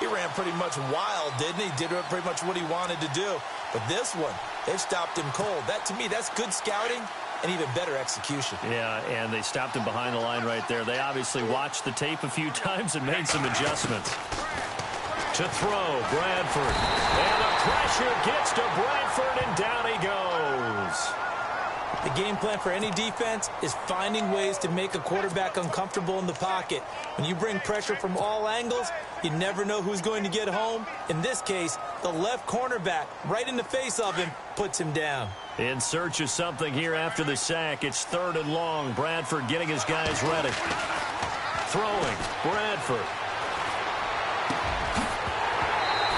he ran pretty much wild, didn't he? Did pretty much what he wanted to do. But this one, they've stopped him cold. That, to me, that's good scouting and even better execution. Yeah, and they stopped him behind the line right there. They obviously watched the tape a few times and made some adjustments. To throw, Bradford. And the pressure gets to Bradford, and down he goes. The game plan for any defense is finding ways to make a quarterback uncomfortable in the pocket. When you bring pressure from all angles, you never know who's going to get home. In this case, the left cornerback, right in the face of him, puts him down. In search of something here after the sack. It's 3rd and long. Bradford getting his guys ready. Throwing, Bradford.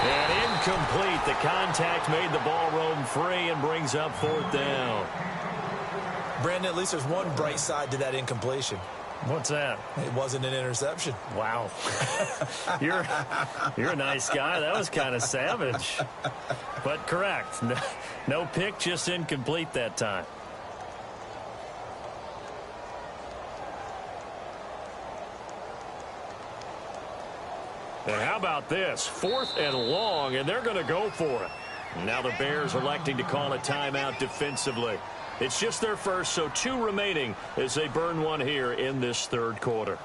And incomplete. The contact made the ball roam free and brings up 4th down. Brandon, at least there's one bright side to that incompletion. What's that? It wasn't an interception. Wow. You're a nice guy. That was kind of savage. But correct. No pick, just incomplete that time. And how about this? 4th and long, and they're going to go for it. Now the Bears electing to call a timeout defensively. It's just their first, so 2 remaining as they burn one here in this 3rd quarter.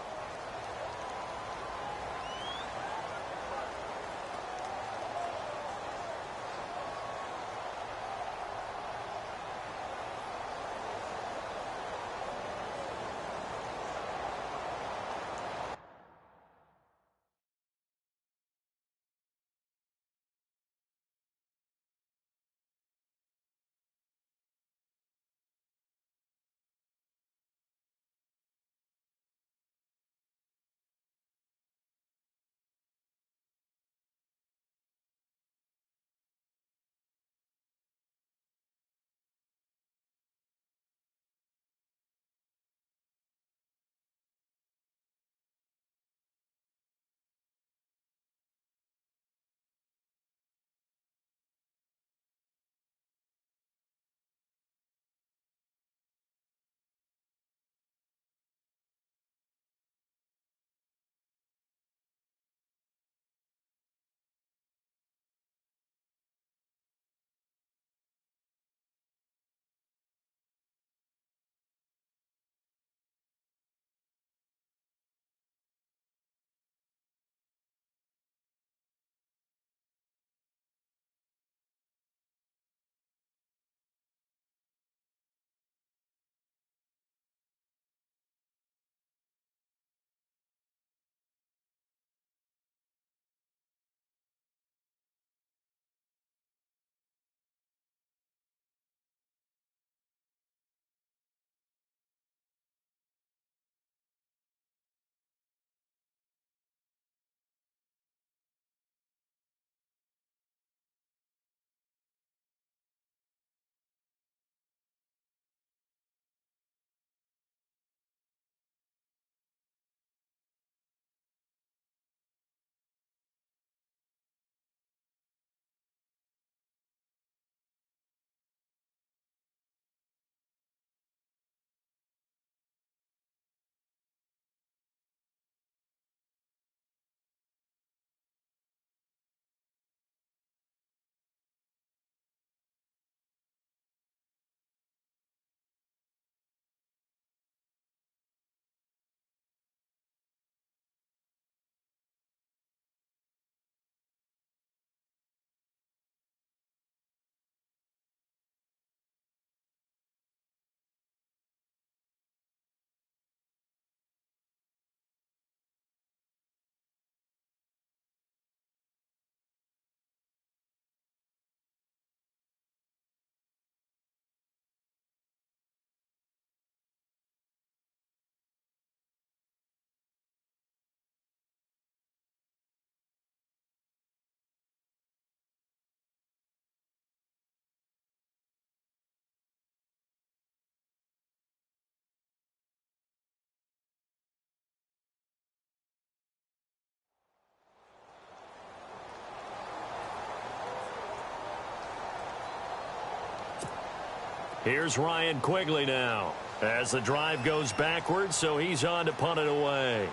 Here's Ryan Quigley now as the drive goes backwards, so he's on to punt it away.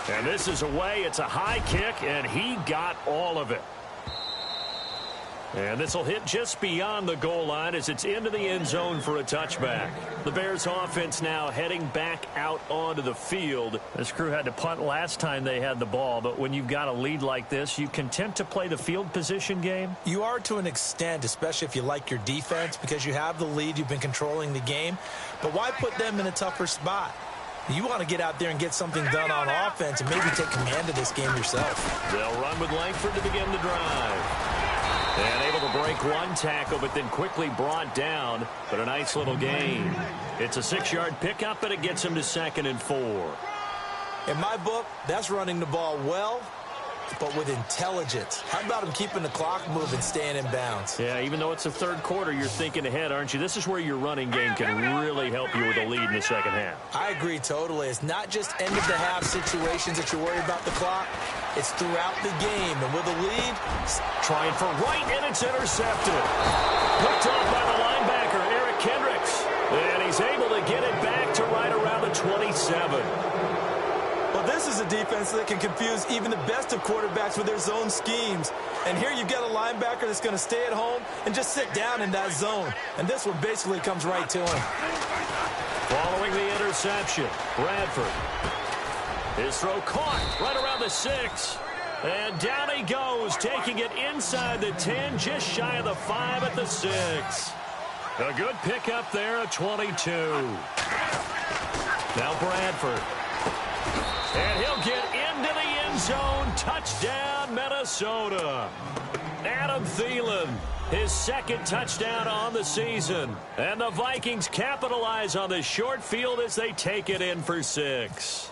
And this is away. It's a high kick, and he got all of it. And this will hit just beyond the goal line as it's into the end zone for a touchback. The Bears offense now heading back out onto the field. This crew had to punt last time they had the ball, but when you've got a lead like this, you content to play the field position game? You are to an extent, especially if you like your defense, because you have the lead, you've been controlling the game. But why put them in a tougher spot? You want to get out there and get something done on offense and maybe take command of this game yourself. They'll run with Langford to begin the drive. And able to break one tackle, but then quickly brought down. But a nice little gain. It's a 6-yard pickup, and it gets him to 2nd and 4. In my book, that's running the ball well, but with intelligence. How about him keeping the clock moving, staying in bounds? Yeah, even though it's the 3rd quarter, you're thinking ahead, aren't you? This is where your running game can really help you with a lead in the second half. I agree totally. It's not just end-of-the-half situations that you're worried about the clock. It's throughout the game. And with a lead, trying for right, and it's intercepted. Picked off by the linebacker, Eric Kendricks. And he's able to get it back to right around the 27. Well, this is a defense that can confuse even the best of quarterbacks with their zone schemes. And here you've got a linebacker that's going to stay at home and just sit down in that zone. And this one basically comes right to him. Following the interception, Bradford. His throw caught right around the 6. And down he goes, taking it inside the 10, just shy of the 5 at the 6. A good pickup there at 22. Now Bradford. And he'll get into the end zone. Touchdown, Minnesota. Adam Thielen, his second touchdown on the season. And the Vikings capitalize on the short field as they take it in for 6.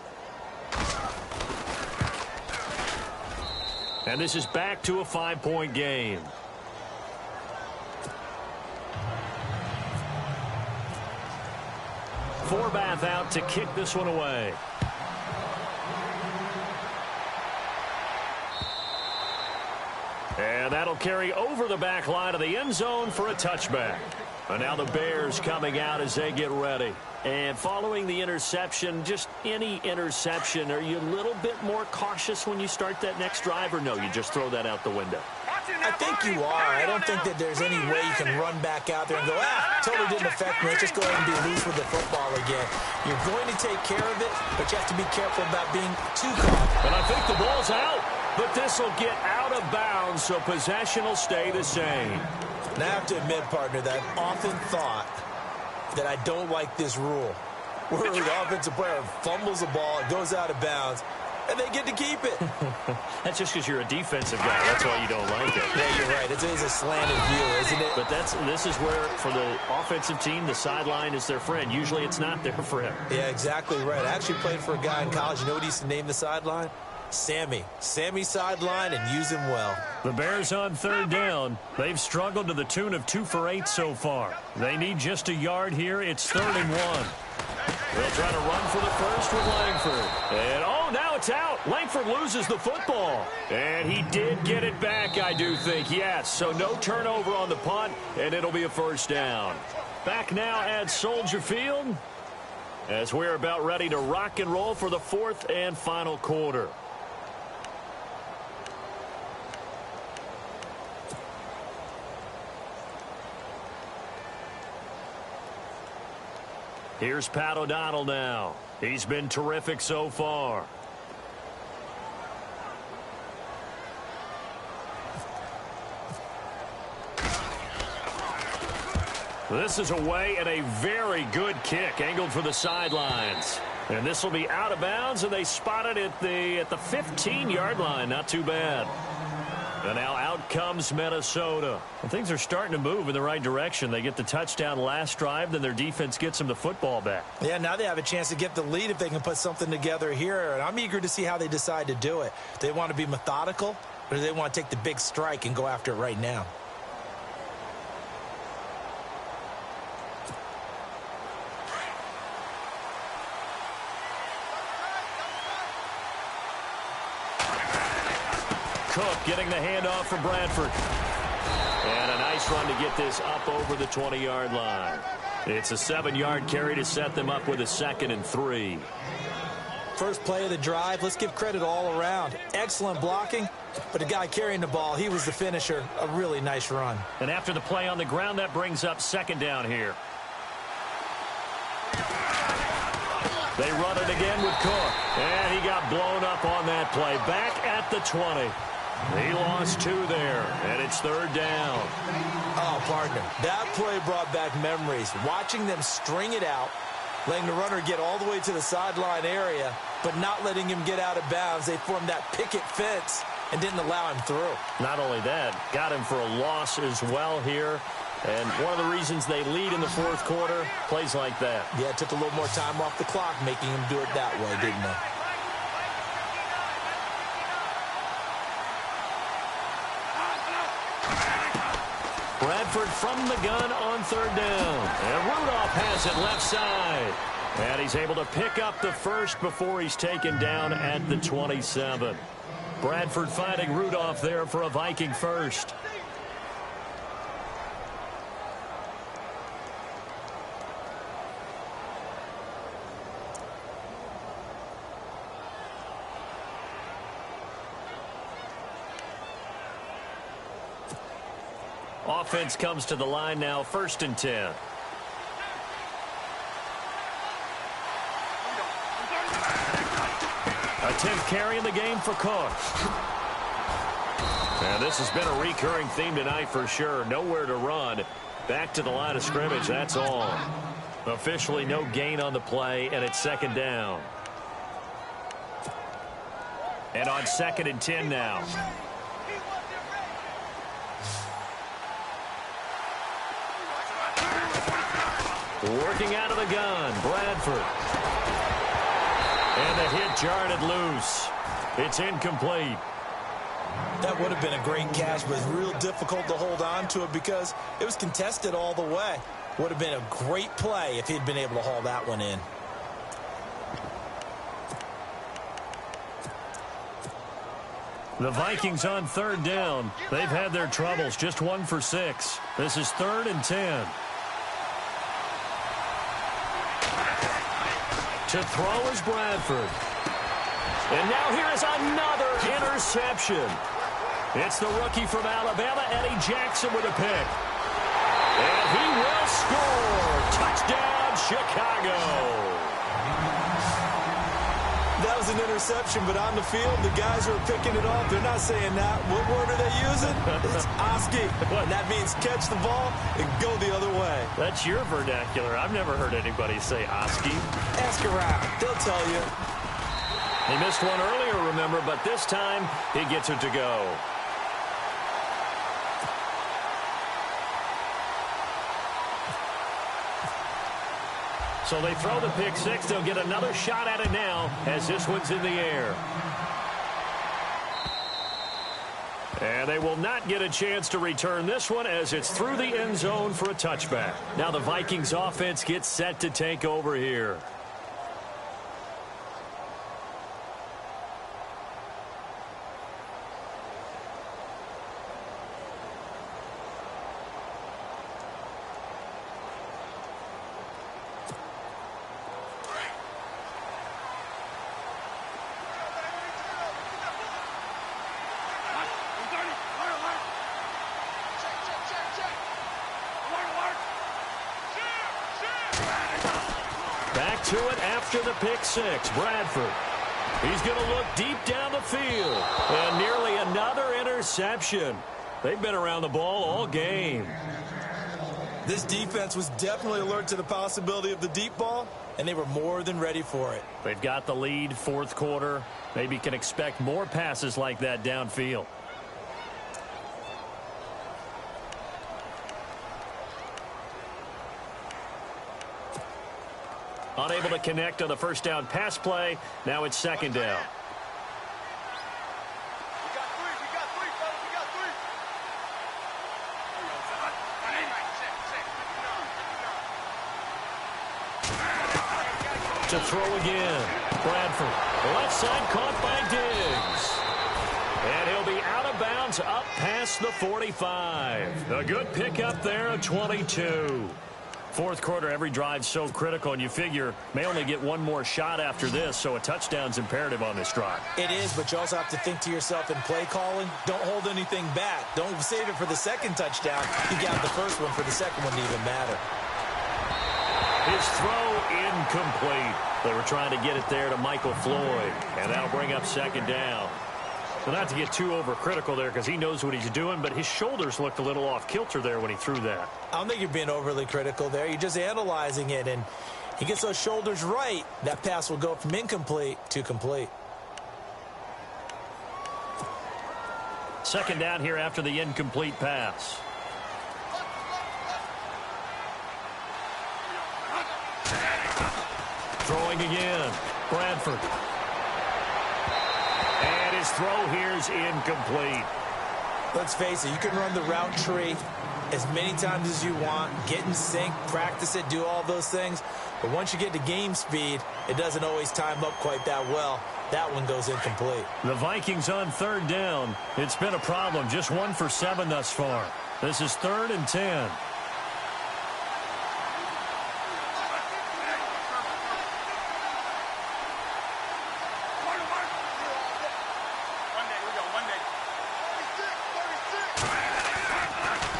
And this is back to a 5-point game. Forbath out to kick this one away. And that'll carry over the back line of the end zone for a touchback. And now the Bears coming out as they get ready. And following the interception, just any interception, are you a little bit more cautious when you start that next drive, or no, you just throw that out the window? I think you are. I don't think that there's any way you can run back out there and go, totally didn't affect me. Let's just go ahead and be loose with the football again. You're going to take care of it, but you have to be careful about being too confident. And I think the ball's out, but this will get out of bounds, so possession will stay the same. And I have to admit, partner, that I've often thought that I don't like this rule, where the offensive player fumbles the ball, it goes out of bounds, and they get to keep it. That's just because you're a defensive guy. That's why you don't like it. Yeah, you're right. It is a slanted view, isn't it? But this is where, for the offensive team, the sideline is their friend. Usually it's not their friend. Yeah, exactly right. I actually played for a guy in college. You know what he used to name the sideline? Sammy. Sammy sideline, and use him well. The Bears on third down. They've struggled to the tune of 2 for 8 so far. They need just a yard here. It's 3rd and 1. They'll try to run for the first with Langford. And, now it's out. Langford loses the football. And he did get it back, I do think. Yes, so no turnover on the punt, and it'll be a first down. Back now at Soldier Field as we're about ready to rock and roll for the 4th and final quarter. Here's Pat O'Donnell now. He's been terrific so far. This is away and a very good kick, angled for the sidelines. And this will be out of bounds, and they spot it at the 15-yard line. Not too bad. And now out comes Minnesota. And things are starting to move in the right direction. They get the touchdown last drive, then their defense gets them the football back. Yeah, now they have a chance to get the lead if they can put something together here. And I'm eager to see how they decide to do it. Do they want to be methodical, or do they want to take the big strike and go after it right now? Cook getting the handoff from Bradford. And a nice run to get this up over the 20-yard line. It's a 7-yard carry to set them up with a 2nd and 3. First play of the drive, let's give credit all around. Excellent blocking, but the guy carrying the ball, he was the finisher. A really nice run. And after the play on the ground, that brings up 2nd down here. They run it again with Cook. And he got blown up on that play. Back at the 20. He lost 2 there, and it's 3rd down. Oh, partner, that play brought back memories. Watching them string it out, letting the runner get all the way to the sideline area, but not letting him get out of bounds. They formed that picket fence and didn't allow him through. Not only that, got him for a loss as well here. And one of the reasons they lead in the 4th quarter, plays like that. Yeah, it took a little more time off the clock, making him do it that way, didn't it? Bradford from the gun on 3rd down. And Rudolph has it left side. And he's able to pick up the first before he's taken down at the 27. Bradford finding Rudolph there for a Viking first. Offense comes to the line now, 1st and 10. A 10th carry in the game for Cook. And this has been a recurring theme tonight for sure. Nowhere to run. Back to the line of scrimmage, that's all. Officially no gain on the play, and it's 2nd down. And on 2nd and 10 now. Working out of the gun, Bradford. And the hit jarred it loose. It's incomplete. That would have been a great catch, but it's real difficult to hold on to it because it was contested all the way. Would have been a great play if he'd been able to haul that one in. The Vikings on 3rd down. They've had their troubles, just 1 for 6. This is 3rd and 10. To throw is Bradford. And now here is another interception. It's the rookie from Alabama, Eddie Jackson, with a pick. And he will score. Touchdown, Chicago. That was an interception, but on the field, the guys who are picking it off, they're not saying that. What word are they using? It's Oski. And that means catch the ball and go the other way. That's your vernacular. I've never heard anybody say Oski. Ask around. They'll tell you. He missed one earlier, remember, but this time he gets it to go. So they throw the pick six. They'll get another shot at it now as this one's in the air. And they will not get a chance to return this one as it's through the end zone for a touchback. Now the Vikings offense gets set to take over here. To it after the pick six. Bradford. He's going to look deep down the field. And nearly another interception. They've been around the ball all game. This defense was definitely alert to the possibility of the deep ball, and they were more than ready for it. They've got the lead, 4th quarter. Maybe can expect more passes like that downfield. Unable to connect on the first down pass play. Now it's 2nd down. To throw again. Bradford. Left side caught by Diggs. And he'll be out of bounds up past the 45. A good pickup there of 22. 4th quarter, every drive so critical, and you figure may only get one more shot after this, so a touchdown's imperative on this drive. It is, but you also have to think to yourself in play calling, don't hold anything back. Don't save it for the 2nd touchdown. You got the first one for the 2nd one to even matter. His throw incomplete. They were trying to get it there to Michael Floyd, and that'll bring up 2nd down. Well, not to get too overcritical there because he knows what he's doing, but his shoulders looked a little off kilter there when he threw that. I don't think you're being overly critical there. You're just analyzing it, and he gets those shoulders right. That pass will go from incomplete to complete. 2nd down here after the incomplete pass. Throwing again. Bradford. And his throw here is incomplete. Let's face it, you can run the route tree as many times as you want, get in sync, practice it, do all those things. But once you get to game speed, it doesn't always time up quite that well. That one goes incomplete. The Vikings on 3rd down. It's been a problem. Just 1 for 7 thus far. This is 3rd and 10.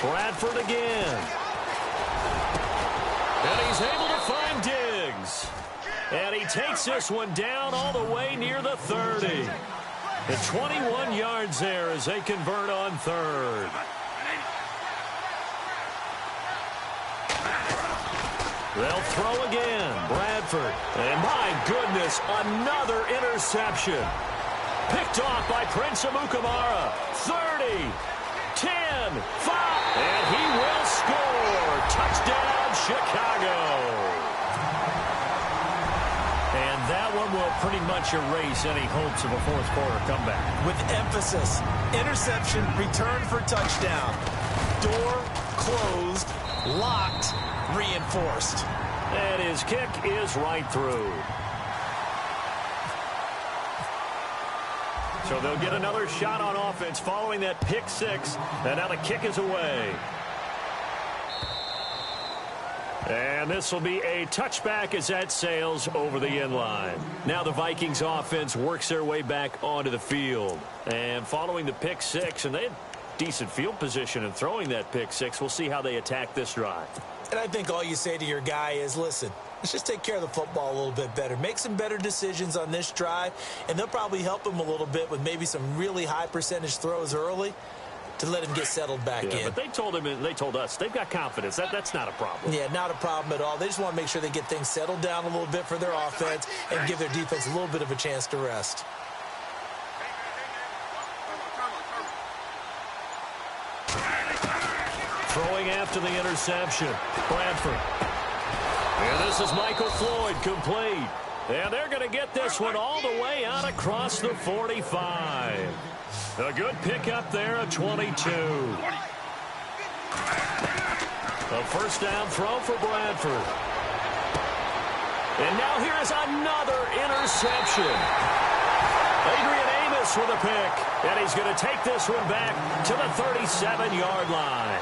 Bradford again. And he's able to find Diggs. And he takes this one down all the way near the 30. The 21 yards there as they convert on third. They'll throw again. Bradford. And my goodness, another interception. Picked off by Prince Amukamara. 30, 10, 5. And he will score. Touchdown, Chicago. And that one will pretty much erase any hopes of a fourth quarter comeback. With emphasis, interception, return for touchdown. Door closed, locked, reinforced. And his kick is right through. So they'll get another shot on offense following that pick six. And now the kick is away. And this will be a touchback as that sails over the end line. Now the Vikings offense works their way back onto the field. And following the pick six, and they had decent field position in throwing that pick six, we'll see how they attack this drive. And I think all you say to your guy is, listen, let's just take care of the football a little bit better. Make some better decisions on this drive, and they'll probably help him a little bit with maybe some really high percentage throws early to let him get settled back in. But they told him, and they told us, they've got confidence. That's not a problem. Yeah, not a problem at all. They just want to make sure they get things settled down a little bit for their offense and give their defense a little bit of a chance to rest. Throwing after the interception, Bradford. And this is Michael Floyd, complete. And they're going to get this one all the way out across the 45. A good pickup there at 22. A first down throw for Bradford. And now here is another interception. Adrian Amos with a pick. And he's going to take this one back to the 37-yard line.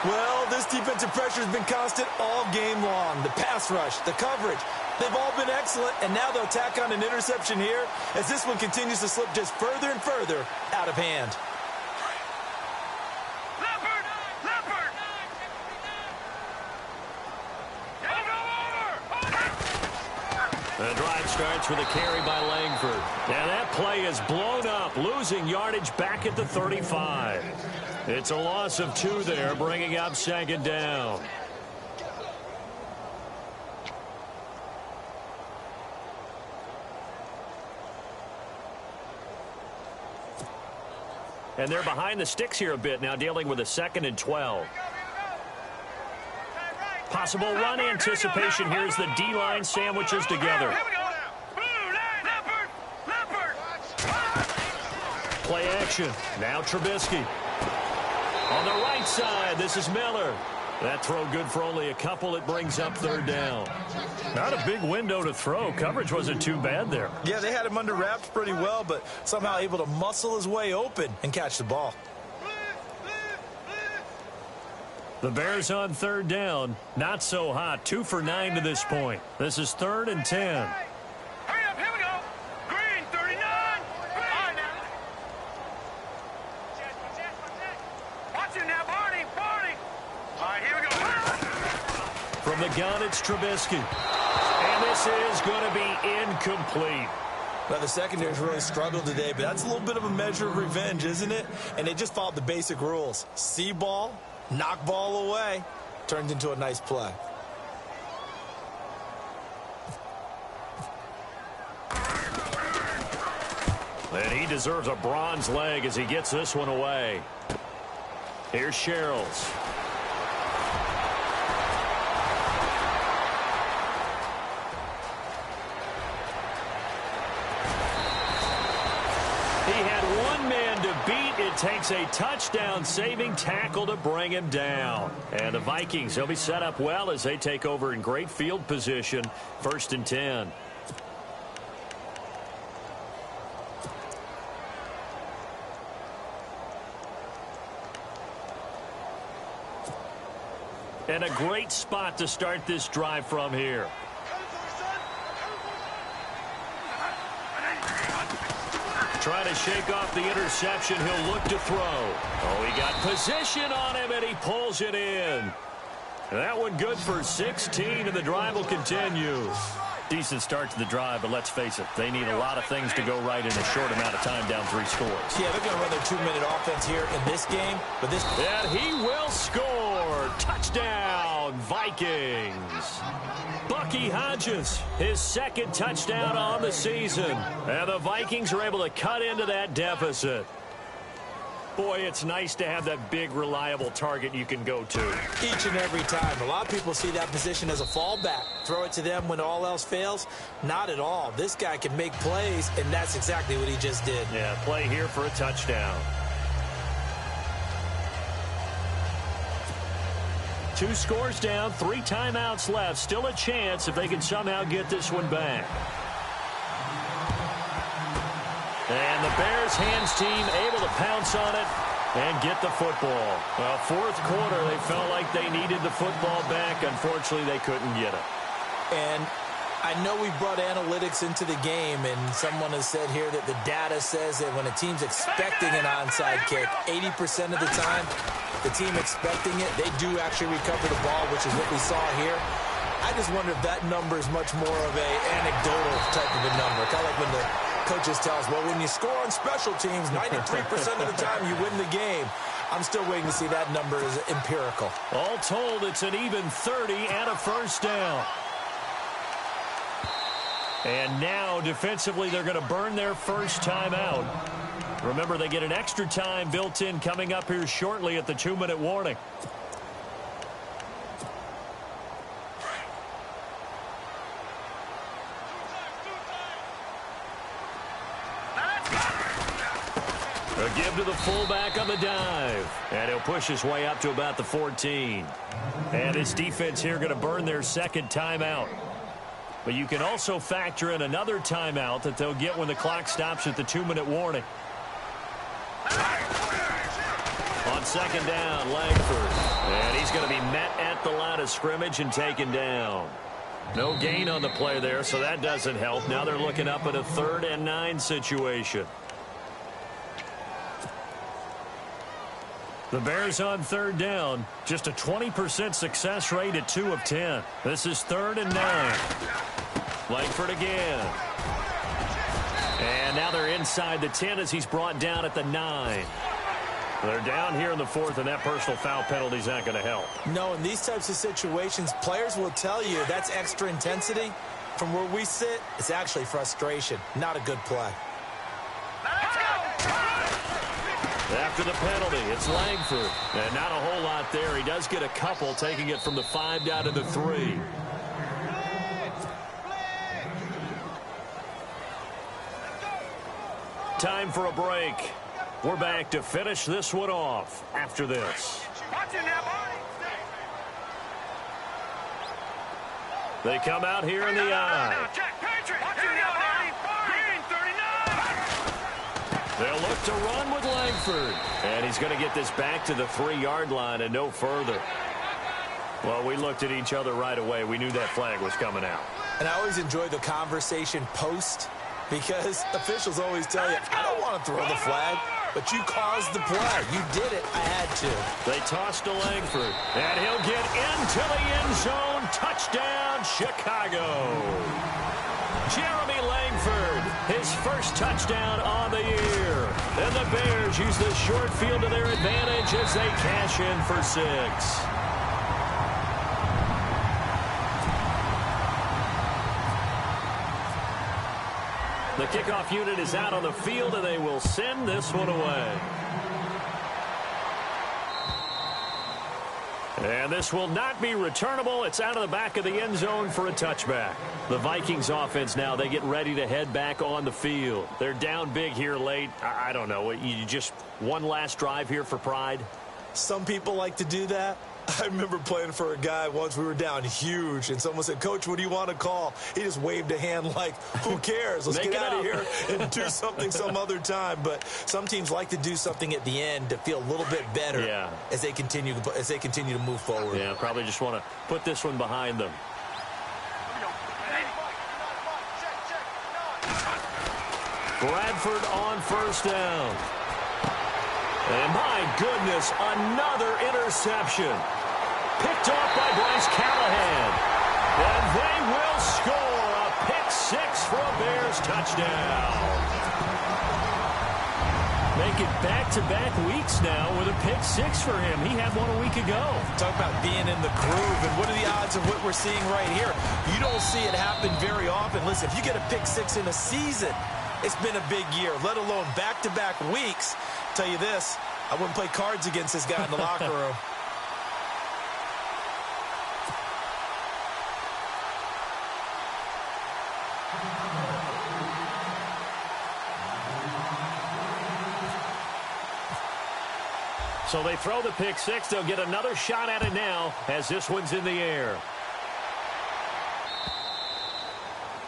Well, this defensive pressure has been constant all game long. The pass rush, the coverage, they've all been excellent, and now they'll tack on an interception here as this one continues to slip just further and further out of hand. The drive starts with a carry by Langford. And that play is blown up, losing yardage back at the 35. It's a loss of 2 there, bringing up second down. And they're behind the sticks here a bit now, dealing with a 2nd and 12. Possible run anticipation here as the D-line sandwiches together. Play action. Now Trubisky. On the right side, this is Miller. That throw good for only a couple. It brings up 3rd down. Not a big window to throw. Coverage wasn't too bad there. Yeah, they had him under wraps pretty well, but somehow able to muscle his way open and catch the ball. The Bears on 3rd down. Not so hot. 2 for 9 to this point. This is 3rd and 10. Hurry up, here we go. Green, 39. Watch it now, Barney. All right, here we go. From the gun, it's Trubisky. And this is going to be incomplete. Well, the secondary's really struggled today, but that's a little bit of a measure of revenge, isn't it? And they just followed the basic rules. See ball, knock ball away. Turned into a nice play. And he deserves a bronze leg as he gets this one away. Here's Sherrills. He had one man to beat. It takes a touchdown-saving tackle to bring him down. And the Vikings, they'll be set up well as they take over in great field position. 1st and 10. And a great spot to start this drive from here. trying to shake off the interception. He'll look to throw. Oh, he got position on him, and he pulls it in. That one good for 16, and the drive will continue. Decent start to the drive, but let's face it, they need a lot of things to go right in a short amount of time, down 3 scores. Yeah, they're going to run their 2-minute offense here in this game. But this... And he will score. Touchdown, Vikings. Bucky Hodges, his 2nd touchdown on the season. And the Vikings are able to cut into that deficit. Boy, it's nice to have that big, reliable target you can go to. Each and every time. A lot of people see that position as a fallback. Throw it to them when all else fails. Not at all. This guy can make plays, and that's exactly what he just did. Yeah, play here for a touchdown. 2 scores down, 3 timeouts left. Still a chance if they can somehow get this one back. And the Bears hands team able to pounce on it and get the football. Well, 4th quarter, they felt like they needed the football back. Unfortunately, they couldn't get it. And I know we brought analytics into the game, and someone has said here that the data says that when a team's expecting an onside kick, 80% of the time, the team expecting it, they do actually recover the ball, which is what we saw here. I just wonder if that number is much more of a anecdotal type of a number. Kind of like when the coaches tell us, well, when you score on special teams, 93% of the time you win the game. I'm still waiting to see that number is empirical. All told, it's an even 30 and a 1st down. And now, defensively, they're going to burn their 1st timeout. Remember, they get an extra time built in coming up here shortly at the 2-minute warning. A give to the fullback on the dive. And he'll push his way up to about the 14. And this defense here going to burn their 2nd timeout. But you can also factor in another timeout that they'll get when the clock stops at the 2-minute warning. On 2nd down, Langford. And he's going to be met at the line of scrimmage and taken down. No gain on the play there, so that doesn't help. Now they're looking up at a 3rd and 9 situation. The Bears on 3rd down, just a 20% success rate at 2 of 10. This is 3rd and 9. Langford again. And now they're inside the 10 as he's brought down at the 9. They're down here in the 4th, and that personal foul penalty is not going to help. No, in these types of situations, players will tell you that's extra intensity. From where we sit, it's actually frustration, not a good play. After the penalty, it's Langford. And not a whole lot there. He does get a couple, taking it from the 5 down to the 3. Time for a break. We're back to finish this one off after this. They come out here in the eye. They'll look to run with Langford. And he's going to get this back to the 3-yard line and no further. Well, we looked at each other right away. We knew that flag was coming out. And I always enjoy the conversation post, because officials always tell you, I don't want to throw the flag, but you caused the play. You did it. I had to. They toss to Langford, and he'll get into the end zone. Touchdown, Chicago. Jeremy Langford, his 1st touchdown on the year. And the Bears use the short field to their advantage as they cash in for 6. The kickoff unit is out on the field, and they will send this one away. And this will not be returnable. It's out of the back of the end zone for a touchback. The Vikings offense now, they get ready to head back on the field. They're down big here late. I don't know. You just one last drive here for pride? Some people like to do that. I remember playing for a guy once. We were down huge, and someone said, Coach, what do you want to call? He just waved a hand like, who cares? Let's get out of here and do something some other time. But some teams like to do something at the end to feel a little bit better as they continue to move forward. Yeah, probably just want to put this one behind them. Bradford on first down. And my goodness, another interception. Picked off by Bryce Callahan. And they will score a pick six for a Bears touchdown. Make it back-to-back weeks now with a pick six for him. He had one a week ago. Talk about being in the groove, and what are the odds of what we're seeing right here? You don't see it happen very often. Listen, if you get a pick six in a season, it's been a big year, let alone back-to-back weeks. Tell you this, I wouldn't play cards against this guy in the locker room. So they throw the pick six. They'll get another shot at it now as this one's in the air.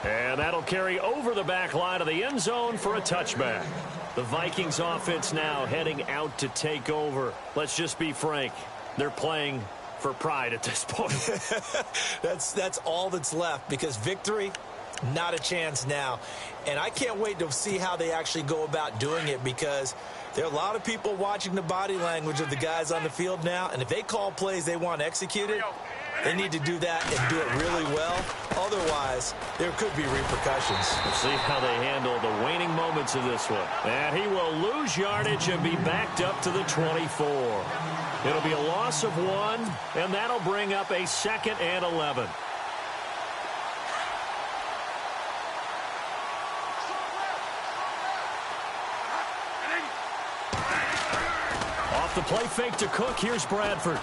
And that'll carry over the back line of the end zone for a touchback. The Vikings offense now heading out to take over. Let's just be frank. They're playing for pride at this point. That's all that's left, because victory, not a chance now. And I can't wait to see how they actually go about doing it, because there are a lot of people watching the body language of the guys on the field now, and if they call plays they want executed, they need to do that and do it really well. Otherwise, there could be repercussions. Let's see how they handle the waning moments of this one. And he will lose yardage and be backed up to the 24. It'll be a loss of 1, and that'll bring up a 2nd and 11. Off the play fake to Cook, here's Bradford.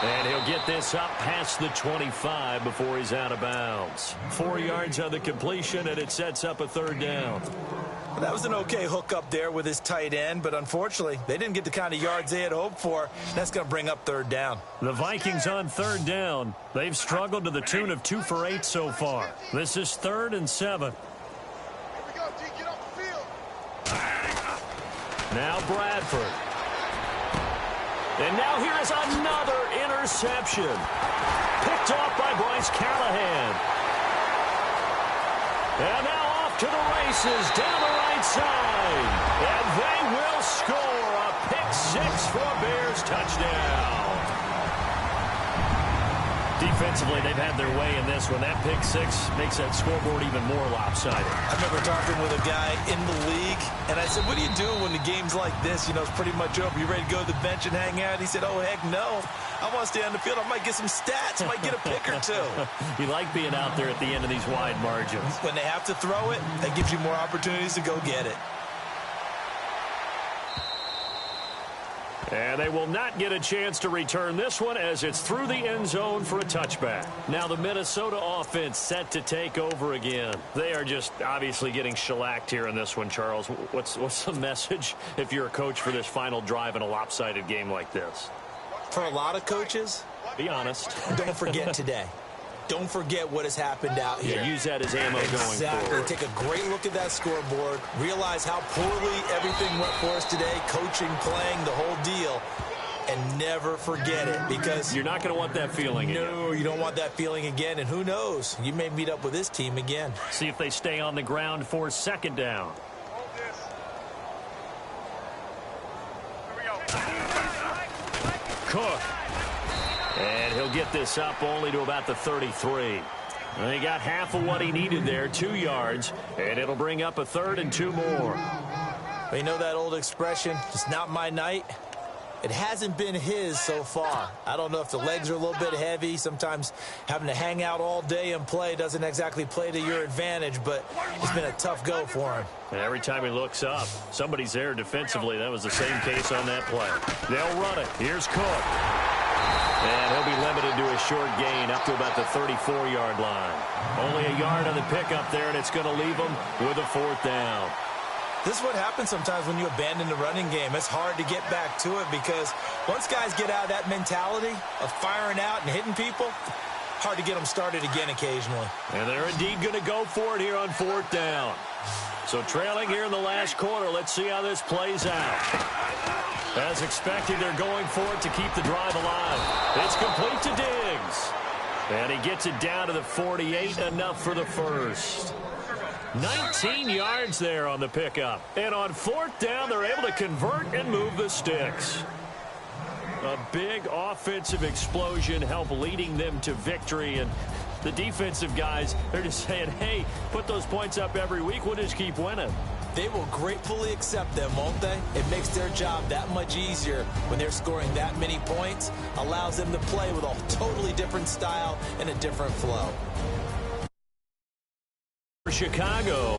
And he'll get this up past the 25 before he's out of bounds. 4 yards on the completion, and it sets up a 3rd down. That was an okay hook up there with his tight end, but unfortunately, they didn't get the kind of yards they had hoped for. That's going to bring up 3rd down. The Vikings on 3rd down. They've struggled to the tune of 2 for 8 so far. This is 3rd and 7. Now Bradford. And now here is another interception. Picked off by Bryce Callahan. And now off to the races down the right side. And they will score a pick six for a Bears touchdown. Defensively, they've had their way in this one. That pick six makes that scoreboard even more lopsided. I remember talking with a guy in the league, and I said, what do you do when the game's like this? You know, it's pretty much over. You ready to go to the bench and hang out? He said, oh, heck no. I want to stay on the field. I might get some stats. I might get a pick or two. You like being out there at the end of these wide margins. When they have to throw it, that gives you more opportunities to go get it. And they will not get a chance to return this one as it's through the end zone for a touchback. Now the Minnesota offense set to take over again. They are just obviously getting shellacked here in this one, Charles. What's the message if you're a coach for this final drive in a lopsided game like this? For a lot of coaches, be honest. Don't forget today. Don't forget what has happened out here. Yeah, use that as ammo going forward. Exactly. Take a great look at that scoreboard. Realize how poorly everything went for us today. Coaching, playing, the whole deal. And never forget it, because you're not going to want that feeling again. No, you don't want that feeling again. And who knows? You may meet up with this team again. See if they stay on the ground for 2nd down. Cook. And he'll get this up only to about the 33. And he got half of what he needed there, 2 yards, and it'll bring up a 3rd and 2 more. You know that old expression, it's not my night? It hasn't been his so far. I don't know if the legs are a little bit heavy. Sometimes having to hang out all day and play doesn't exactly play to your advantage, but it's been a tough go for him. And every time he looks up, somebody's there defensively. That was the same case on that play. They'll run it. Here's Cook. And he'll be limited to a short gain up to about the 34-yard line. Only a yard on the pickup there, and it's going to leave him with a 4th down. This is what happens sometimes when you abandon the running game. It's hard to get back to it, because once guys get out of that mentality of firing out and hitting people, hard to get them started again occasionally. And they're indeed going to go for it here on 4th down. So trailing here in the last quarter, let's see how this plays out. As expected, they're going for it to keep the drive alive. It's complete to Diggs. And he gets it down to the 48, enough for the 1st. 19 yards there on the pickup. And on 4th down, they're able to convert and move the sticks. A big offensive explosion helped leading them to victory. And the defensive guys, they're just saying, hey, put those points up every week. We'll just keep winning. They will gratefully accept them, won't they? It makes their job that much easier when they're scoring that many points. Allows them to play with a totally different style and a different flow. For Chicago.